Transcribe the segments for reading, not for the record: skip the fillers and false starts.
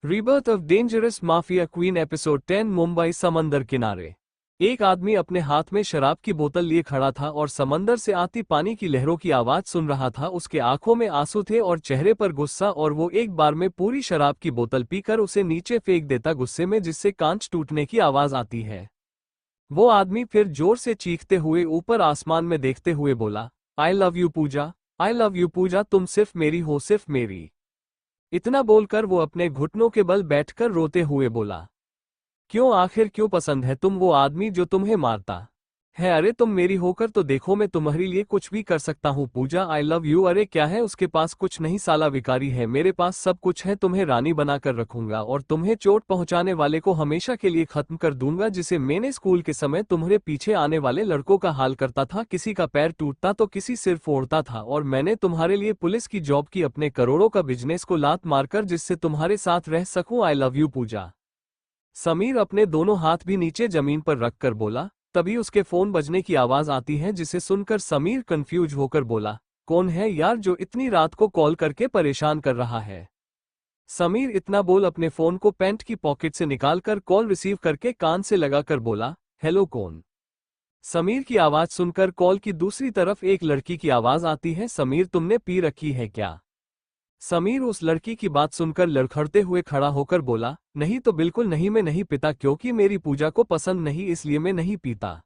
Rebirth of dangerous mafia queen episode 10 Mumbai समंदर किनारे। एक आदमी अपने हाथ में शराब की बोतल लिए खड़ा था और समंदर से आती पानी की लहरों की आवाज सुन रहा था। उसके आंखों में आंसू थे और चेहरे पर गुस्सा, और वो एक बार में पूरी शराब की बोतल पीकर उसे नीचे फेंक देता गुस्से में, जिससे कांच टूटने की आवाज आती है। वो आदमी फिर जोर से चीखते हुए ऊपर आसमान में देखते हुए बोला, I love you Pooja, I love you Pooja, तुम सिर्फ मेरी हो, सिर्फ मेरी। इतना बोलकर वो अपने घुटनों के बल बैठकर रोते हुए बोला, क्यों, आखिर क्यों पसंद है तुम वो आदमी जो तुम्हें मारता है? अरे तुम मेरी होकर तो देखो, मैं तुम्हारे लिए कुछ भी कर सकता हूँ पूजा, आई लव यू। अरे क्या है उसके पास? कुछ नहीं साला विकारी है, मेरे पास सब कुछ है, तुम्हें रानी बनाकर रखूंगा और तुम्हें चोट पहुंचाने वाले को हमेशा के लिए खत्म कर दूंगा, जिसे मैंने स्कूल के समय तुम्हारे पीछे आने वाले लड़कों का हाल करता था। किसी का पैर टूटता तो किसी सिर फोड़ता था, और मैंने तुम्हारे लिए पुलिस की जॉब की, अपने करोड़ों का बिजनेस को लात मारकर, जिससे तुम्हारे साथ रह सकूं। आई लव यू पूजा। समीर अपने दोनों हाथ भी नीचे जमीन पर रखकर बोला। तभी उसके फोन बजने की आवाज आती है, जिसे सुनकर समीर कंफ्यूज होकर बोला, कौन है यार जो इतनी रात को कॉल करके परेशान कर रहा है? समीर इतना बोल अपने फोन को पैंट की पॉकेट से निकालकर कॉल रिसीव करके कान से लगाकर बोला, हेलो कौन? समीर की आवाज सुनकर कॉल की दूसरी तरफ एक लड़की की आवाज आती है, समीर तुमने पी रखी है क्या? समीर उस लड़की की बात सुनकर लड़खड़ते हुए खड़ा होकर बोला, नहीं तो बिल्कुल नहीं, मैं नहीं पीता, क्योंकि मेरी पूजा को पसंद नहीं, इसलिए मैं नहीं पीता।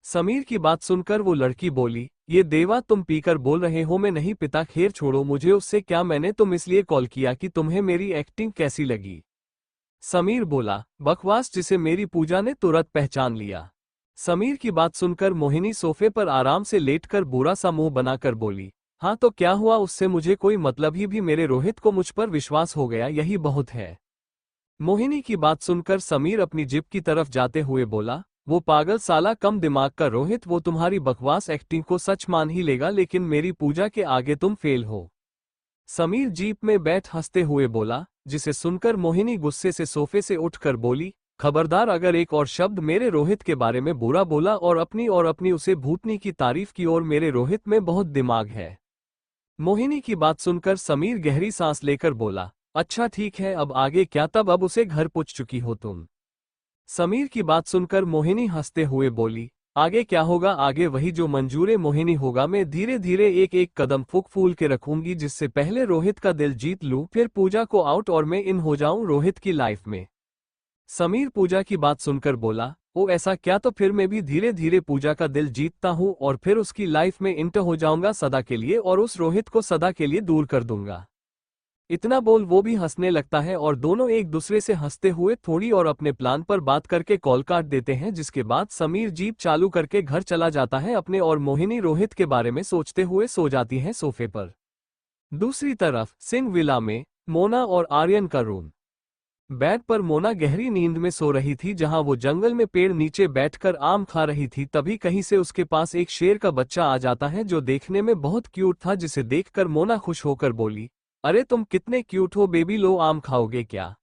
समीर की बात सुनकर वो लड़की बोली, ये देवा तुम पीकर बोल रहे हो मैं नहीं पीता? खैर छोड़ो, मुझे उससे क्या, मैंने तुम इसलिए कॉल किया कि तुम्हें मेरी एक्टिंग कैसी लगी? समीर बोला, बकवास, जिसे मेरी पूजा ने तुरंत पहचान लिया। समीर की बात सुनकर मोहिनी सोफे पर आराम से लेटकर बुरा सा मुंह बनाकर बोली, हाँ तो क्या हुआ, उससे मुझे कोई मतलब ही भी, मेरे रोहित को मुझ पर विश्वास हो गया, यही बहुत है। मोहिनी की बात सुनकर समीर अपनी जिप की तरफ जाते हुए बोला, वो पागल साला कम दिमाग का रोहित, वो तुम्हारी बकवास एक्टिंग को सच मान ही लेगा, लेकिन मेरी पूजा के आगे तुम फेल हो। समीर जीप में बैठ हंसते हुए बोला, जिसे सुनकर मोहिनी गुस्से से सोफे से उठकर बोली, खबरदार, अगर एक और शब्द मेरे रोहित के बारे में बुरा बोला और अपनी उसे भूतनी की तारीफ की, और मेरे रोहित में बहुत दिमाग है। मोहिनी की बात सुनकर समीर गहरी सांस लेकर बोला, अच्छा ठीक है, अब आगे क्या? तब अब उसे घर पूछ चुकी हो तुम? समीर की बात सुनकर मोहिनी हंसते हुए बोली, आगे क्या होगा? आगे वही जो मंजूरे मोहिनी होगा, मैं धीरे धीरे एक एक कदम फूक फूल के रखूंगी, जिससे पहले रोहित का दिल जीत लूं, फिर पूजा को आउट और मैं इन हो जाऊं रोहित की लाइफ में। समीर पूजा की बात सुनकर बोला, ओ ऐसा क्या? तो फिर मैं भी धीरे धीरे पूजा का दिल जीतता हूं और फिर उसकी लाइफ में इंटर हो जाऊंगा सदा के लिए, और उस रोहित को सदा के लिए दूर कर दूंगा। इतना बोल वो भी हंसने लगता है और दोनों एक दूसरे से हंसते हुए थोड़ी और अपने प्लान पर बात करके कॉल काट देते हैं, जिसके बाद समीर जीप चालू करके घर चला जाता है अपने, और मोहिनी रोहित के बारे में सोचते हुए सो जाती है सोफे पर। दूसरी तरफ सिंह विला में मोना और आर्यन का रूम। बेड पर मोना गहरी नींद में सो रही थी, जहां वो जंगल में पेड़ नीचे बैठकर आम खा रही थी। तभी कहीं से उसके पास एक शेर का बच्चा आ जाता है, जो देखने में बहुत क्यूट था, जिसे देखकर मोना खुश होकर बोली, अरे तुम कितने क्यूट हो बेबी, लो आम खाओगे क्या?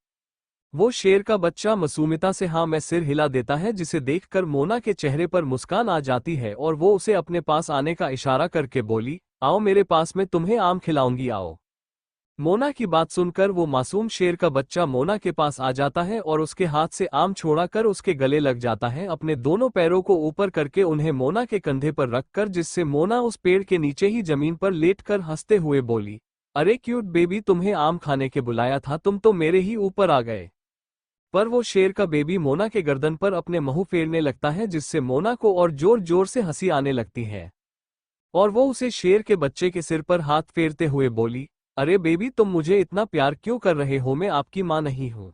वो शेर का बच्चा मासूमियता से हाँ मैं सिर हिला देता है, जिसे देखकर मोना के चेहरे पर मुस्कान आ जाती है, और वो उसे अपने पास आने का इशारा करके बोली, आओ मेरे पास, मैं तुम्हें आम खिलाऊंगी, आओ। मोना की बात सुनकर वो मासूम शेर का बच्चा मोना के पास आ जाता है और उसके हाथ से आम छोड़ाकर उसके गले लग जाता है, अपने दोनों पैरों को ऊपर करके उन्हें मोना के कंधे पर रखकर, जिससे मोना उस पेड़ के नीचे ही जमीन पर लेटकर हंसते हुए बोली, अरे क्यूट बेबी, तुम्हें आम खाने के बुलाया था, तुम तो मेरे ही ऊपर आ गए। पर वो शेर का बेबी मोना के गर्दन पर अपने मुंह फेरने लगता है, जिससे मोना को और जोर जोर से हंसी आने लगती है, और वो उसे शेर के बच्चे के सिर पर हाथ फेरते हुए बोली, अरे बेबी तुम मुझे इतना प्यार क्यों कर रहे हो, मैं आपकी माँ नहीं हूँ।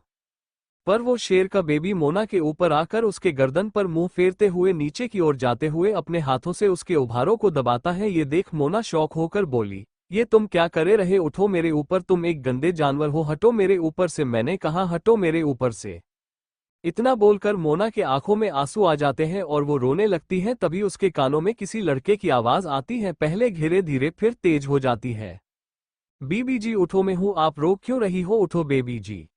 पर वो शेर का बेबी मोना के ऊपर आकर उसके गर्दन पर मुंह फेरते हुए नीचे की ओर जाते हुए अपने हाथों से उसके उभारों को दबाता है। ये देख मोना शौक होकर बोली, ये तुम क्या करे रहे, उठो मेरे ऊपर, तुम एक गंदे जानवर हो, हटो मेरे ऊपर से, मैंने कहा हटो मेरे ऊपर से। इतना बोलकर मोना के आंखों में आंसू आ जाते हैं और वो रोने लगती है। तभी उसके कानों में किसी लड़के की आवाज आती है, पहले धीरे धीरे फिर तेज हो जाती है, बीबी जी उठो, मैं हूँ, आप रो क्यों रही हो, उठो बेबी जी।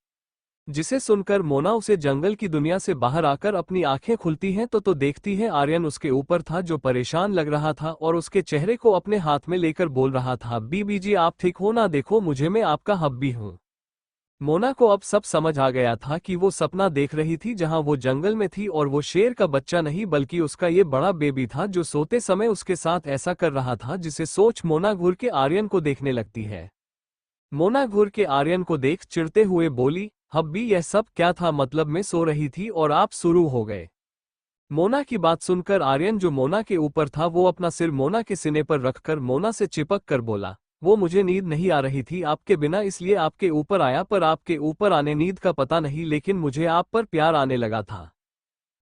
जिसे सुनकर मोना उसे जंगल की दुनिया से बाहर आकर अपनी आंखें खुलती हैं तो देखती है आर्यन उसके ऊपर था, जो परेशान लग रहा था और उसके चेहरे को अपने हाथ में लेकर बोल रहा था, बीबी जी आप ठीक हो ना, देखो मुझे, मैं आपका हब्बी हूँ। मोना को अब सब समझ आ गया था कि वो सपना देख रही थी जहां वो जंगल में थी और वो शेर का बच्चा नहीं बल्कि उसका ये बड़ा बेबी था जो सोते समय उसके साथ ऐसा कर रहा था, जिसे सोच मोना घूर के आर्यन को देखने लगती है। मोना घूर के आर्यन को देख चिढ़ते हुए बोली, हब्बी यह सब क्या था, मतलब मैं सो रही थी और आप शुरू हो गए। मोना की बात सुनकर आर्यन जो मोना के ऊपर था वो अपना सिर मोना के सीने पर रखकर मोना से चिपक कर बोला, वो मुझे नींद नहीं आ रही थी आपके बिना, इसलिए आपके ऊपर आया, पर आपके ऊपर आने नींद का पता नहीं, लेकिन मुझे आप पर प्यार आने लगा था।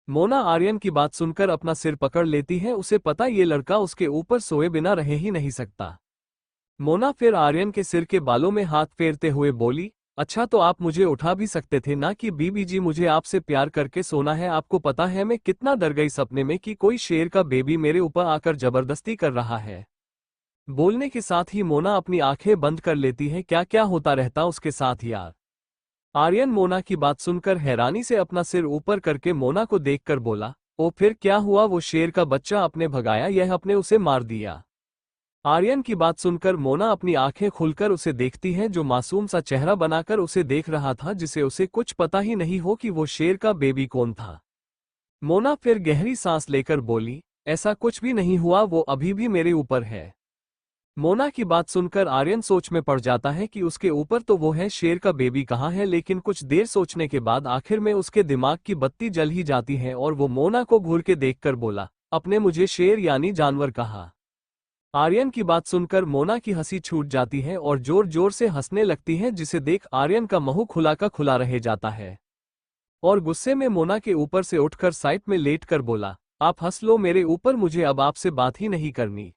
मोना आर्यन की बात सुनकर अपना सिर पकड़ लेती है, उसे पता ये लड़का उसके ऊपर सोए बिना रह ही नहीं सकता। मोना फिर आर्यन के सिर के बालों में हाथ फेरते हुए बोली, अच्छा तो आप मुझे उठा भी सकते थे ना कि बीबी जी, मुझे आपसे प्यार करके सोना है। आपको पता है मैं कितना डर गई सपने में कि कोई शेर का बेबी मेरे ऊपर आकर जबरदस्ती कर रहा है। बोलने के साथ ही मोना अपनी आंखें बंद कर लेती है, क्या क्या होता रहता उसके साथ यार। आर्यन मोना की बात सुनकर हैरानी से अपना सिर ऊपर करके मोना को देखकर बोला, ओ फिर क्या हुआ, वो शेर का बच्चा अपने भगाया, यह अपने उसे मार दिया। आर्यन की बात सुनकर मोना अपनी आंखें खुलकर उसे देखती है जो मासूम सा चेहरा बनाकर उसे देख रहा था, जिसे उसे कुछ पता ही नहीं हो कि वो शेर का बेबी कौन था। मोना फिर गहरी सांस लेकर बोली, ऐसा कुछ भी नहीं हुआ, वो अभी भी मेरे ऊपर है। मोना की बात सुनकर आर्यन सोच में पड़ जाता है कि उसके ऊपर तो वो है, शेर का बेबी कहाँ है, लेकिन कुछ देर सोचने के बाद आखिर में उसके दिमाग की बत्ती जल ही जाती है और वो मोना को घूर के देखकर बोला, अपने मुझे शेर यानी जानवर कहा। आर्यन की बात सुनकर मोना की हंसी छूट जाती है और जोर जोर से हंसने लगती है, जिसे देख आर्यन का मुंह खुला का खुला रह जाता है और गुस्से में मोना के ऊपर से उठकर साइड में लेटकर बोला, आप हंस लो मेरे ऊपर, मुझे अब आपसे बात ही नहीं करनी।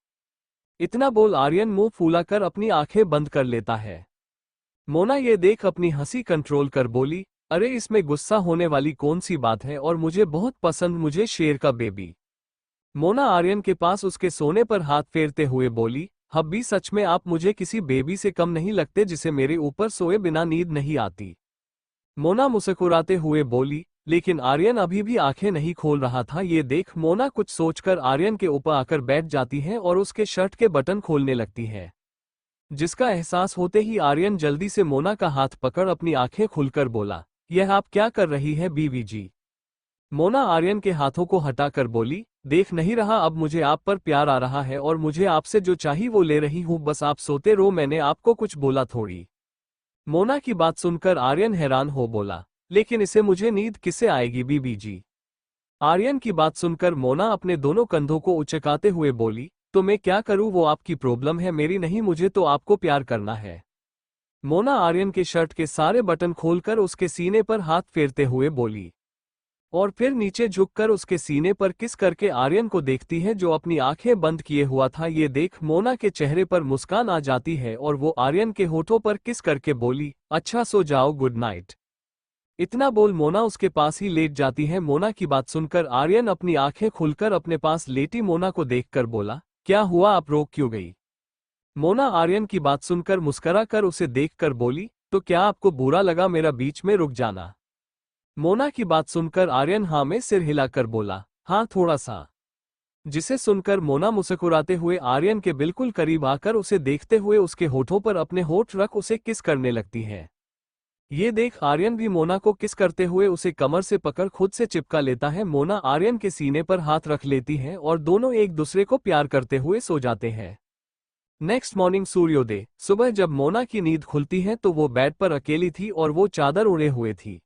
इतना बोल आर्यन मुंह फूलाकर अपनी आंखें बंद कर लेता है। मोना ये देख अपनी हंसी कंट्रोल कर बोली, अरे इसमें गुस्सा होने वाली कौन सी बात है, और मुझे बहुत पसंद, मुझे शेर का बेबी। मोना आर्यन के पास उसके सोने पर हाथ फेरते हुए बोली, हब्बी सच में आप मुझे किसी बेबी से कम नहीं लगते जिसे मेरे ऊपर सोए बिना नींद नहीं आती। मोना मुस्कुराते हुए बोली, लेकिन आर्यन अभी भी आंखें नहीं खोल रहा था। ये देख मोना कुछ सोचकर आर्यन के ऊपर आकर बैठ जाती है और उसके शर्ट के बटन खोलने लगती है, जिसका एहसास होते ही आर्यन जल्दी से मोना का हाथ पकड़ अपनी आंखें खुलकर बोला, यह आप क्या कर रही है बीवी जी। मोना आर्यन के हाथों को हटाकर बोली, देख नहीं रहा अब मुझे आप पर प्यार आ रहा है और मुझे आपसे जो चाहिए वो ले रही हूँ, बस आप सोते रहो, मैंने आपको कुछ बोला थोड़ी। मोना की बात सुनकर आर्यन हैरान हो बोला, लेकिन इसे मुझे नींद किससे आएगी बीबी जी। आर्यन की बात सुनकर मोना अपने दोनों कंधों को उचकाते हुए बोली, तो मैं क्या करूं, वो आपकी प्रॉब्लम है, मेरी नहीं, मुझे तो आपको प्यार करना है। मोना आर्यन के शर्ट के सारे बटन खोलकर उसके सीने पर हाथ फेरते हुए बोली और फिर नीचे झुककर उसके सीने पर किस करके आर्यन को देखती है जो अपनी आंखें बंद किए हुआ था। ये देख मोना के चेहरे पर मुस्कान आ जाती है और वो आर्यन के होठों पर किस करके बोली, अच्छा सो जाओ, गुड नाइट। इतना बोल मोना उसके पास ही लेट जाती है। मोना की बात सुनकर आर्यन अपनी आंखें खुलकर अपने पास लेटी मोना को देखकर बोला, क्या हुआ, आप रो क्यों गई। मोना आर्यन की बात सुनकर मुस्करा कर उसे देखकर बोली, तो क्या आपको बुरा लगा मेरा बीच में रुक जाना। मोना की बात सुनकर आर्यन हाँ में सिर हिलाकर बोला, हाँ थोड़ा सा। जिसे सुनकर मोना मुस्कुराते हुए आर्यन के बिल्कुल करीब आकर उसे देखते हुए उसके होठों पर अपने होठ रख उसे किस करने लगती है। ये देख आर्यन भी मोना को किस करते हुए उसे कमर से पकड़ खुद से चिपका लेता है। मोना आर्यन के सीने पर हाथ रख लेती है और दोनों एक दूसरे को प्यार करते हुए सो जाते हैं। नेक्स्ट मॉर्निंग सूर्योदय। सुबह जब मोना की नींद खुलती है तो वो बेड पर अकेली थी और वो चादर ओढ़े हुए थी।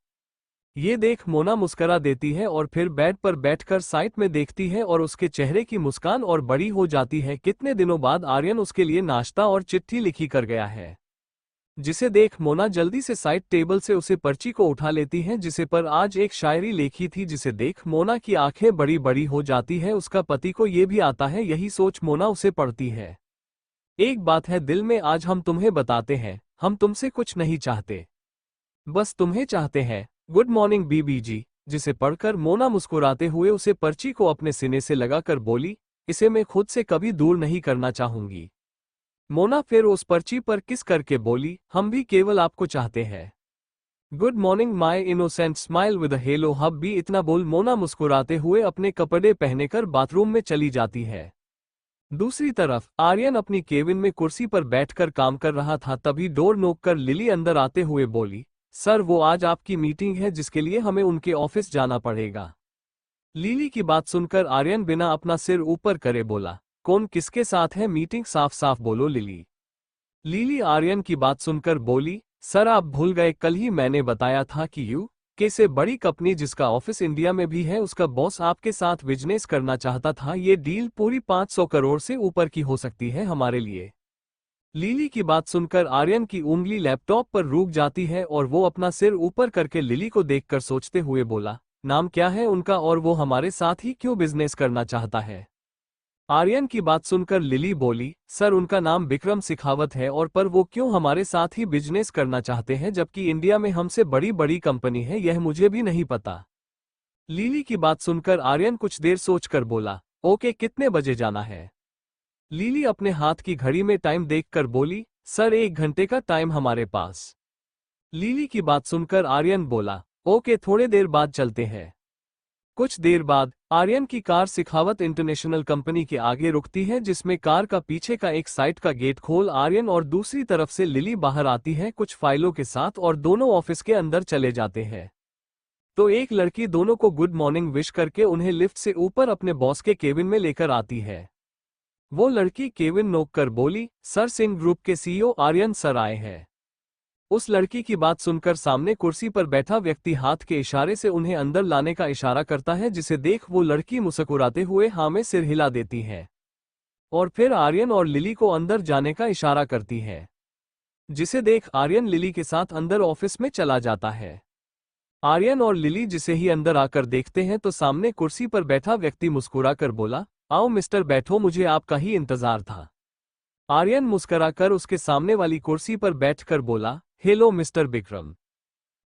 ये देख मोना मुस्करा देती है और फिर बेड पर बैठकर साइड में देखती है और उसके चेहरे की मुस्कान और बड़ी हो जाती है। कितने दिनों बाद आर्यन उसके लिए नाश्ता और चिट्ठी लिखी कर गया है, जिसे देख मोना जल्दी से साइड टेबल से उसे पर्ची को उठा लेती है, जिसे पर आज एक शायरी लिखी थी। जिसे देख मोना की आंखें बड़ी बड़ी हो जाती है। उसका पति को ये भी आता है, यही सोच मोना उसे पढ़ती है। एक बात है दिल में, आज हम तुम्हें बताते हैं, हम तुमसे कुछ नहीं चाहते, बस तुम्हें चाहते हैं। गुड मॉर्निंग बीबी जी। जिसे पढ़कर मोना मुस्कुराते हुए उसे पर्ची को अपने सीने से लगाकर बोली, इसे मैं खुद से कभी दूर नहीं करना चाहूंगी। मोना फिर उस पर्ची पर किस करके बोली, हम भी केवल आपको चाहते हैं। Good morning my innocent smile with a hello hub भी। इतना बोल मोना मुस्कुराते हुए अपने कपड़े पहनेकर बाथरूम में चली जाती है। दूसरी तरफ आर्यन अपनी केबिन में कुर्सी पर बैठकर काम कर रहा था, तभी डोर नॉक कर लिली अंदर आते हुए बोली, सर वो आज आपकी मीटिंग है जिसके लिए हमें उनके ऑफिस जाना पड़ेगा। लिली की बात सुनकर आर्यन बिना अपना सिर ऊपर करे बोला, कौन किसके साथ है मीटिंग, साफ साफ बोलो लिली। लिली आर्यन की बात सुनकर बोली, सर आप भूल गए, कल ही मैंने बताया था कि यूके से बड़ी कंपनी जिसका ऑफिस इंडिया में भी है उसका बॉस आपके साथ बिजनेस करना चाहता था। ये डील पूरी 500 करोड़ से ऊपर की हो सकती है हमारे लिए। लिली की बात सुनकर आर्यन की उंगली लैपटॉप पर रुक जाती है और वो अपना सिर ऊपर करके लिली को देखकर सोचते हुए बोला, नाम क्या है उनका और वो हमारे साथ ही क्यों बिजनेस करना चाहता है। आर्यन की बात सुनकर लिली बोली, सर उनका नाम विक्रम सिखावत है और पर वो क्यों हमारे साथ ही बिजनेस करना चाहते हैं जबकि इंडिया में हमसे बड़ी बड़ी कंपनी है, यह मुझे भी नहीं पता। लिली की बात सुनकर आर्यन कुछ देर सोचकर बोला, ओके कितने बजे जाना है। लिली अपने हाथ की घड़ी में टाइम देखकर बोली, सर 1 घंटे का टाइम हमारे पास। लिली की बात सुनकर आर्यन बोला, ओके थोड़े देर बाद चलते हैं। कुछ देर बाद आर्यन की कार सिखावत इंटरनेशनल कंपनी के आगे रुकती है जिसमें कार का पीछे का एक साइड का गेट खोल आर्यन और दूसरी तरफ से लिली बाहर आती है कुछ फाइलों के साथ और दोनों ऑफिस के अंदर चले जाते हैं। तो एक लड़की दोनों को गुड मॉर्निंग विश करके उन्हें लिफ्ट से ऊपर अपने बॉस के केबिन में लेकर आती है। वो लड़की केबिन नोक कर बोली, सर सिंह ग्रुप के सीईओ आर्यन सर आए हैं। उस लड़की की बात सुनकर सामने कुर्सी पर बैठा व्यक्ति हाथ के इशारे से उन्हें अंदर लाने का इशारा करता है जिसे देख वो लड़की मुस्कुराते हुए हाँ में सिर हिला देती है और फिर आर्यन और लिली को अंदर जाने का इशारा करती है, जिसे देख आर्यन लिली के साथ अंदर ऑफिस में चला जाता है। आर्यन और लिली जिसे ही अंदर आकर देखते हैं तो सामने कुर्सी पर बैठा व्यक्ति मुस्कुराकर बोला, आओ मिस्टर बैठो, मुझे आपका ही इंतजार था। आर्यन मुस्कुराकर उसके सामने वाली कुर्सी पर बैठकर बोला, हेलो मिस्टर विक्रम।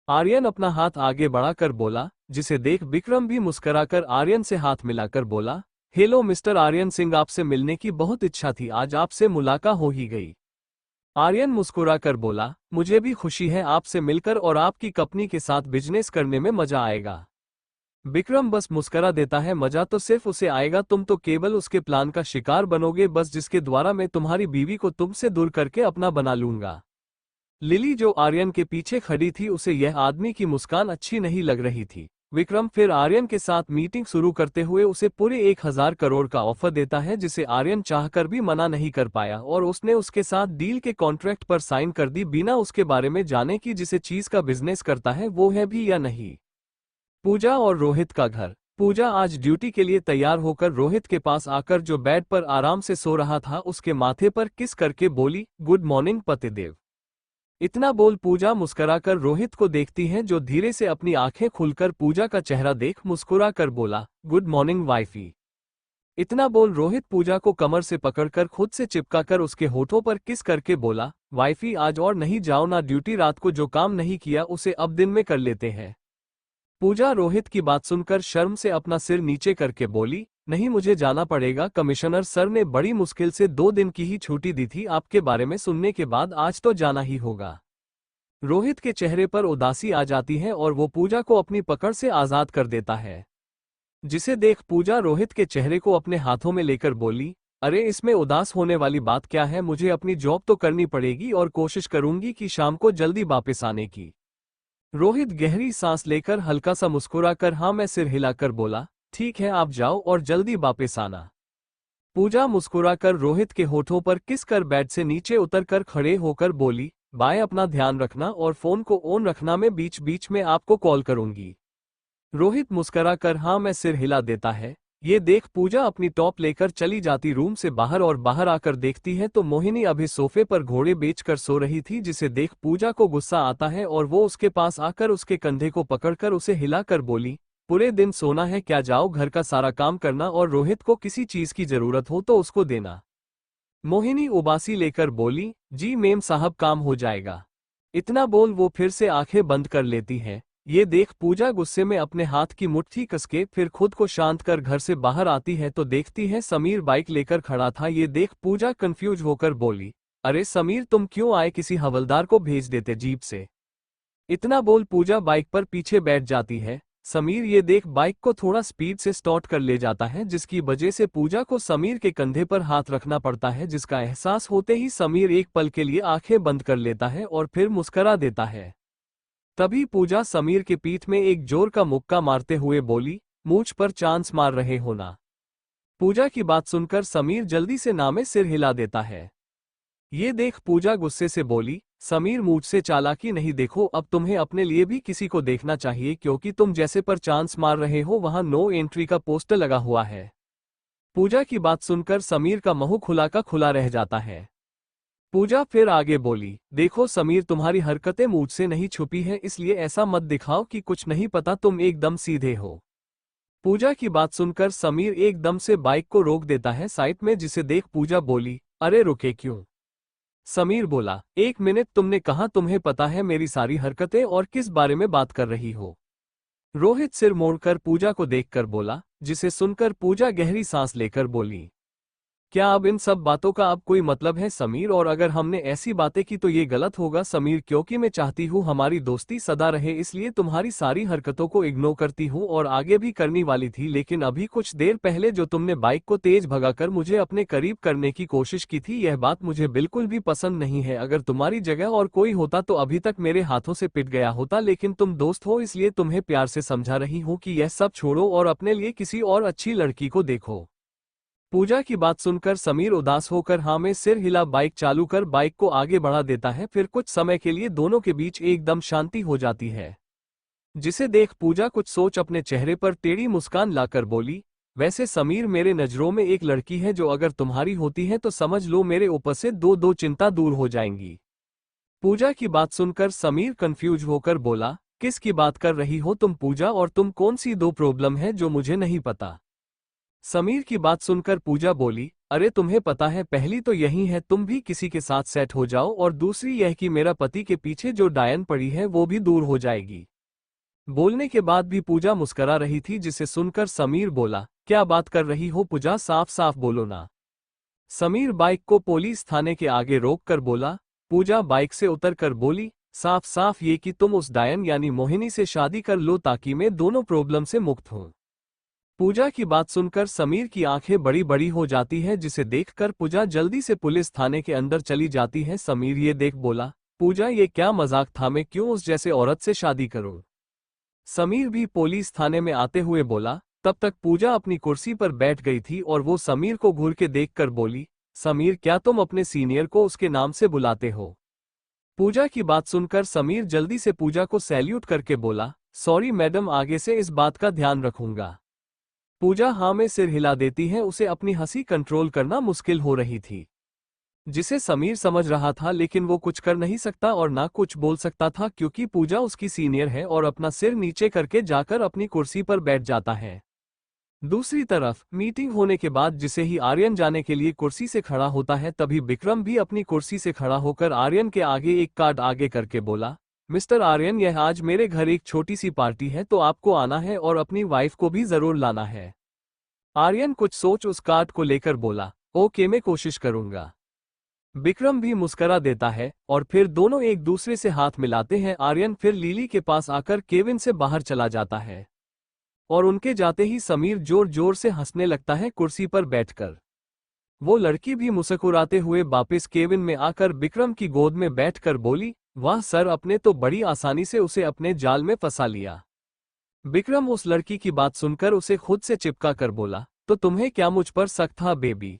आर्यन अपना हाथ आगे बढ़ाकर बोला, जिसे देख विक्रम भी मुस्कुराकर आर्यन से हाथ मिलाकर बोला, हेलो मिस्टर आर्यन सिंह, आपसे मिलने की बहुत इच्छा थी, आज आपसे मुलाकात हो ही गई। आर्यन मुस्कुराकर बोला, मुझे भी खुशी है आपसे मिलकर और आपकी कंपनी के साथ बिजनेस करने में मजा आएगा। विक्रम बस मुस्कुरा देता है, मजा तो सिर्फ उसे आएगा, तुम तो केवल उसके प्लान का शिकार बनोगे बस, जिसके द्वारा मैं तुम्हारी बीवी को तुमसे दूर करके अपना बना लूंगा। लिली जो आर्यन के पीछे खड़ी थी उसे यह आदमी की मुस्कान अच्छी नहीं लग रही थी। विक्रम फिर आर्यन के साथ मीटिंग शुरू करते हुए उसे पूरे 1000 करोड़ का ऑफर देता है जिसे आर्यन चाहकर भी मना नहीं कर पाया और उसने उसके साथ डील के कॉन्ट्रैक्ट पर साइन कर दी बिना उसके बारे में जाने कि जिसे चीज का बिजनेस करता है वो है भी या नहीं। पूजा और रोहित का घर। पूजा आज ड्यूटी के लिए तैयार होकर रोहित के पास आकर जो बेड पर आराम से सो रहा था उसके माथे पर किस करके बोली, गुड मॉर्निंग पतिदेव। इतना बोल पूजा मुस्कुराकर रोहित को देखती है जो धीरे से अपनी आंखें खुलकर पूजा का चेहरा देख मुस्कुराकर बोला, गुड मॉर्निंग वाइफी। इतना बोल रोहित पूजा को कमर से पकड़कर खुद से चिपकाकर उसके होठों पर किस करके बोला, वाइफी आज और नहीं जाओ ना ड्यूटी, रात को जो काम नहीं किया उसे अब दिन में कर लेते हैं। पूजा रोहित की बात सुनकर शर्म से अपना सिर नीचे करके बोली, नहीं मुझे जाना पड़ेगा, कमिश्नर सर ने बड़ी मुश्किल से 2 दिन की ही छुट्टी दी थी, आपके बारे में सुनने के बाद आज तो जाना ही होगा। रोहित के चेहरे पर उदासी आ जाती है और वो पूजा को अपनी पकड़ से आजाद कर देता है, जिसे देख पूजा रोहित के चेहरे को अपने हाथों में लेकर बोली, अरे इसमें उदास होने वाली बात क्या है, मुझे अपनी जॉब तो करनी पड़ेगी और कोशिश करूंगी कि शाम को जल्दी वापस आने की। रोहित गहरी सांस लेकर हल्का सा मुस्कुराकर हाँ में सिर हिलाकर बोला, ठीक है आप जाओ और जल्दी वापस आना। पूजा मुस्कुराकर रोहित के होठों पर किस कर बेड से नीचे उतरकर खड़े होकर बोली, बाय अपना ध्यान रखना और फोन को ऑन रखना, मैं बीच बीच में आपको कॉल करूंगी। रोहित मुस्कुराकर हाँ में सिर हिला देता है। ये देख पूजा अपनी टॉप लेकर चली जाती रूम से बाहर और बाहर आकर देखती है तो मोहिनी अभी सोफे पर घोड़े बेचकर सो रही थी, जिसे देख पूजा को गुस्सा आता है और वो उसके पास आकर उसके कंधे को पकड़कर उसे हिलाकर बोली, पूरे दिन सोना है क्या, जाओ घर का सारा काम करना और रोहित को किसी चीज की जरूरत हो तो उसको देना। मोहिनी उबासी लेकर बोली, जी मेम साहब काम हो जाएगा। इतना बोल वो फिर से आंखें बंद कर लेती है। ये देख पूजा गुस्से में अपने हाथ की मुट्ठी कसके फिर खुद को शांत कर घर से बाहर आती है तो देखती है समीर बाइक लेकर खड़ा था। ये देख पूजा कंफ्यूज होकर बोली, अरे समीर तुम क्यों आए, किसी हवलदार को भेज देते जीप से। इतना बोल पूजा बाइक पर पीछे बैठ जाती है। समीर ये देख बाइक को थोड़ा स्पीड से स्टार्ट कर ले जाता है जिसकी वजह से पूजा को समीर के कंधे पर हाथ रखना पड़ता है, जिसका एहसास होते ही समीर एक पल के लिए आंखें बंद कर लेता है और फिर मुस्कुरा देता है। तभी पूजा समीर के पीठ में एक जोर का मुक्का मारते हुए बोली, मूंछ पर चांस मार रहे हो ना। पूजा की बात सुनकर समीर जल्दी से ना में सिर हिला देता है। ये देख पूजा गुस्से से बोली, समीर मुझसे चालाकी नहीं, देखो अब तुम्हें अपने लिए भी किसी को देखना चाहिए, क्योंकि तुम जैसे पर चांस मार रहे हो वहां नो एंट्री का पोस्टर लगा हुआ है। पूजा की बात सुनकर समीर का मुंह खुला का खुला रह जाता है। पूजा फिर आगे बोली, देखो समीर, तुम्हारी हरकतें मुझसे नहीं छुपी हैं, इसलिए ऐसा मत दिखाओ कि कुछ नहीं पता, तुम एकदम सीधे हो। पूजा की बात सुनकर समीर एकदम से बाइक को रोक देता है साइड में, जिसे देख पूजा बोली, अरे रुके क्यों? समीर बोला, एक मिनट, तुमने कहा तुम्हें पता है मेरी सारी हरकतें और किस बारे में बात कर रही हो? रोहित सिर मोड़कर पूजा को देखकर बोला, जिसे सुनकर पूजा गहरी सांस लेकर बोली, क्या अब इन सब बातों का अब कोई मतलब है समीर? और अगर हमने ऐसी बातें की तो ये गलत होगा समीर, क्योंकि मैं चाहती हूँ हमारी दोस्ती सदा रहे, इसलिए तुम्हारी सारी हरकतों को इग्नोर करती हूँ और आगे भी करने वाली थी, लेकिन अभी कुछ देर पहले जो तुमने बाइक को तेज भगाकर मुझे अपने करीब करने की कोशिश की थी, यह बात मुझे बिल्कुल भी पसंद नहीं है। अगर तुम्हारी जगह और कोई होता तो अभी तक मेरे हाथों से पिट गया होता, लेकिन तुम दोस्त हो इसलिए तुम्हें प्यार से समझा रही हूँ कि यह सब छोड़ो और अपने लिए किसी और अच्छी लड़की को देखो। पूजा की बात सुनकर समीर उदास होकर हाँ में सिर हिला बाइक चालू कर बाइक को आगे बढ़ा देता है। फिर कुछ समय के लिए दोनों के बीच एकदम शांति हो जाती है, जिसे देख पूजा कुछ सोच अपने चेहरे पर टेढ़ी मुस्कान लाकर बोली, वैसे समीर, मेरे नजरों में एक लड़की है जो अगर तुम्हारी होती है तो समझ लो मेरे ऊपर से दो दो चिंता दूर हो जाएंगी। पूजा की बात सुनकर समीर कंफ्यूज होकर बोला, किसकी बात कर रही हो तुम पूजा, और तुम कौन सी दो प्रॉब्लम है जो मुझे नहीं पता? समीर की बात सुनकर पूजा बोली, अरे तुम्हें पता है, पहली तो यही है तुम भी किसी के साथ सेट हो जाओ, और दूसरी यह कि मेरा पति के पीछे जो डायन पड़ी है वो भी दूर हो जाएगी। बोलने के बाद भी पूजा मुस्करा रही थी, जिसे सुनकर समीर बोला, क्या बात कर रही हो पूजा, साफ साफ बोलो ना। समीर बाइक को पुलिस थाने के आगे रोक कर बोला। पूजा बाइक से उतर कर बोली, साफ साफ ये कि तुम उस डायन यानी मोहिनी से शादी कर लो ताकि मैं दोनों प्रॉब्लम से मुक्त हूं। पूजा की बात सुनकर समीर की आंखें बड़ी बड़ी हो जाती है, जिसे देखकर पूजा जल्दी से पुलिस थाने के अंदर चली जाती है। समीर ये देख बोला, पूजा ये क्या मजाक था, मैं क्यों उस जैसे औरत से शादी करूं? समीर भी पुलिस थाने में आते हुए बोला। तब तक पूजा अपनी कुर्सी पर बैठ गई थी और वो समीर को घूर के देखकर बोली, समीर, क्या तुम अपने सीनियर को उसके नाम से बुलाते हो? पूजा की बात सुनकर समीर जल्दी से पूजा को सैल्यूट करके बोला, सॉरी मैडम, आगे से इस बात का ध्यान रखूंगा। पूजा हाँ में सिर हिला देती है, उसे अपनी हंसी कंट्रोल करना मुश्किल हो रही थी, जिसे समीर समझ रहा था, लेकिन वो कुछ कर नहीं सकता और ना कुछ बोल सकता था, क्योंकि पूजा उसकी सीनियर है, और अपना सिर नीचे करके जाकर अपनी कुर्सी पर बैठ जाता है। दूसरी तरफ मीटिंग होने के बाद जिसे ही आर्यन जाने के लिए कुर्सी से खड़ा होता है, तभी विक्रम भी अपनी कुर्सी से खड़ा होकर आर्यन के आगे एक कार्ड आगे करके बोला, मिस्टर आर्यन, यह आज मेरे घर एक छोटी सी पार्टी है, तो आपको आना है और अपनी वाइफ को भी जरूर लाना है। आर्यन कुछ सोच उस कार्ड को लेकर बोला, ओके, मैं कोशिश करूंगा। विक्रम भी मुस्करा देता है और फिर दोनों एक दूसरे से हाथ मिलाते हैं। आर्यन फिर लिली के पास आकर केविन से बाहर चला जाता है, और उनके जाते ही समीर जोर जोर से हंसने लगता है कुर्सी पर बैठकर। वो लड़की भी मुस्कुराते हुए वापस केविन में आकर विक्रम की गोद में बैठकर बोली, वाह सर, अपने तो बड़ी आसानी से उसे अपने जाल में फंसा लिया। विक्रम उस लड़की की बात सुनकर उसे खुद से चिपका कर बोला, तो तुम्हें क्या मुझ पर शक था बेबी?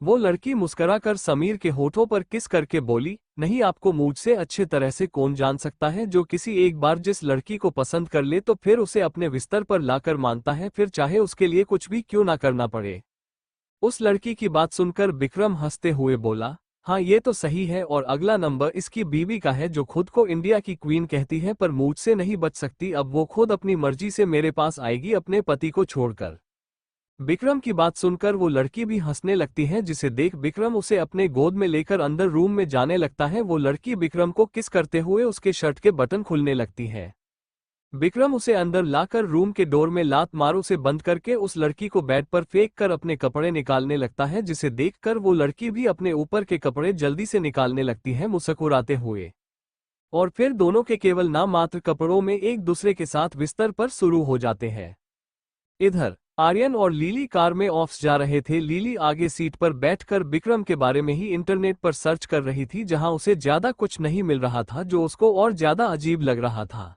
वो लड़की मुस्कुराकर समीर के होठों पर किस करके बोली, नहीं, आपको मुझसे अच्छे तरह से कौन जान सकता है, जो किसी एक बार जिस लड़की को पसंद कर ले तो फिर उसे अपने बिस्तर पर लाकर मानता है, फिर चाहे उसके लिए कुछ भी क्यों ना करना पड़े। उस लड़की की बात सुनकर विक्रम हंसते हुए बोला, हाँ ये तो सही है, और अगला नंबर इसकी बीवी का है जो खुद को इंडिया की क्वीन कहती है, पर मुझसे नहीं बच सकती, अब वो खुद अपनी मर्जी से मेरे पास आएगी अपने पति को छोड़कर। विक्रम की बात सुनकर वो लड़की भी हंसने लगती है, जिसे देख विक्रम उसे अपने गोद में लेकर अंदर रूम में जाने लगता है। वो लड़की विक्रम को किस करते हुए उसके शर्ट के बटन खुलने लगती है। विक्रम उसे अंदर लाकर रूम के डोर में लात मार उसे बंद करके उस लड़की को बेड पर फेंक कर अपने कपड़े निकालने लगता है, जिसे देखकर वो लड़की भी अपने ऊपर के कपड़े जल्दी से निकालने लगती है मुस्कुराते हुए, और फिर दोनों के केवल नाम मात्र कपड़ों में एक दूसरे के साथ बिस्तर पर शुरू हो जाते हैं। इधर आर्यन और लिली कार में ऑफिस जा रहे थे। लिली आगे सीट पर बैठकर विक्रम के बारे में ही इंटरनेट पर सर्च कर रही थी, जहां उसे ज्यादा कुछ नहीं मिल रहा था जो उसको और ज्यादा अजीब लग रहा था।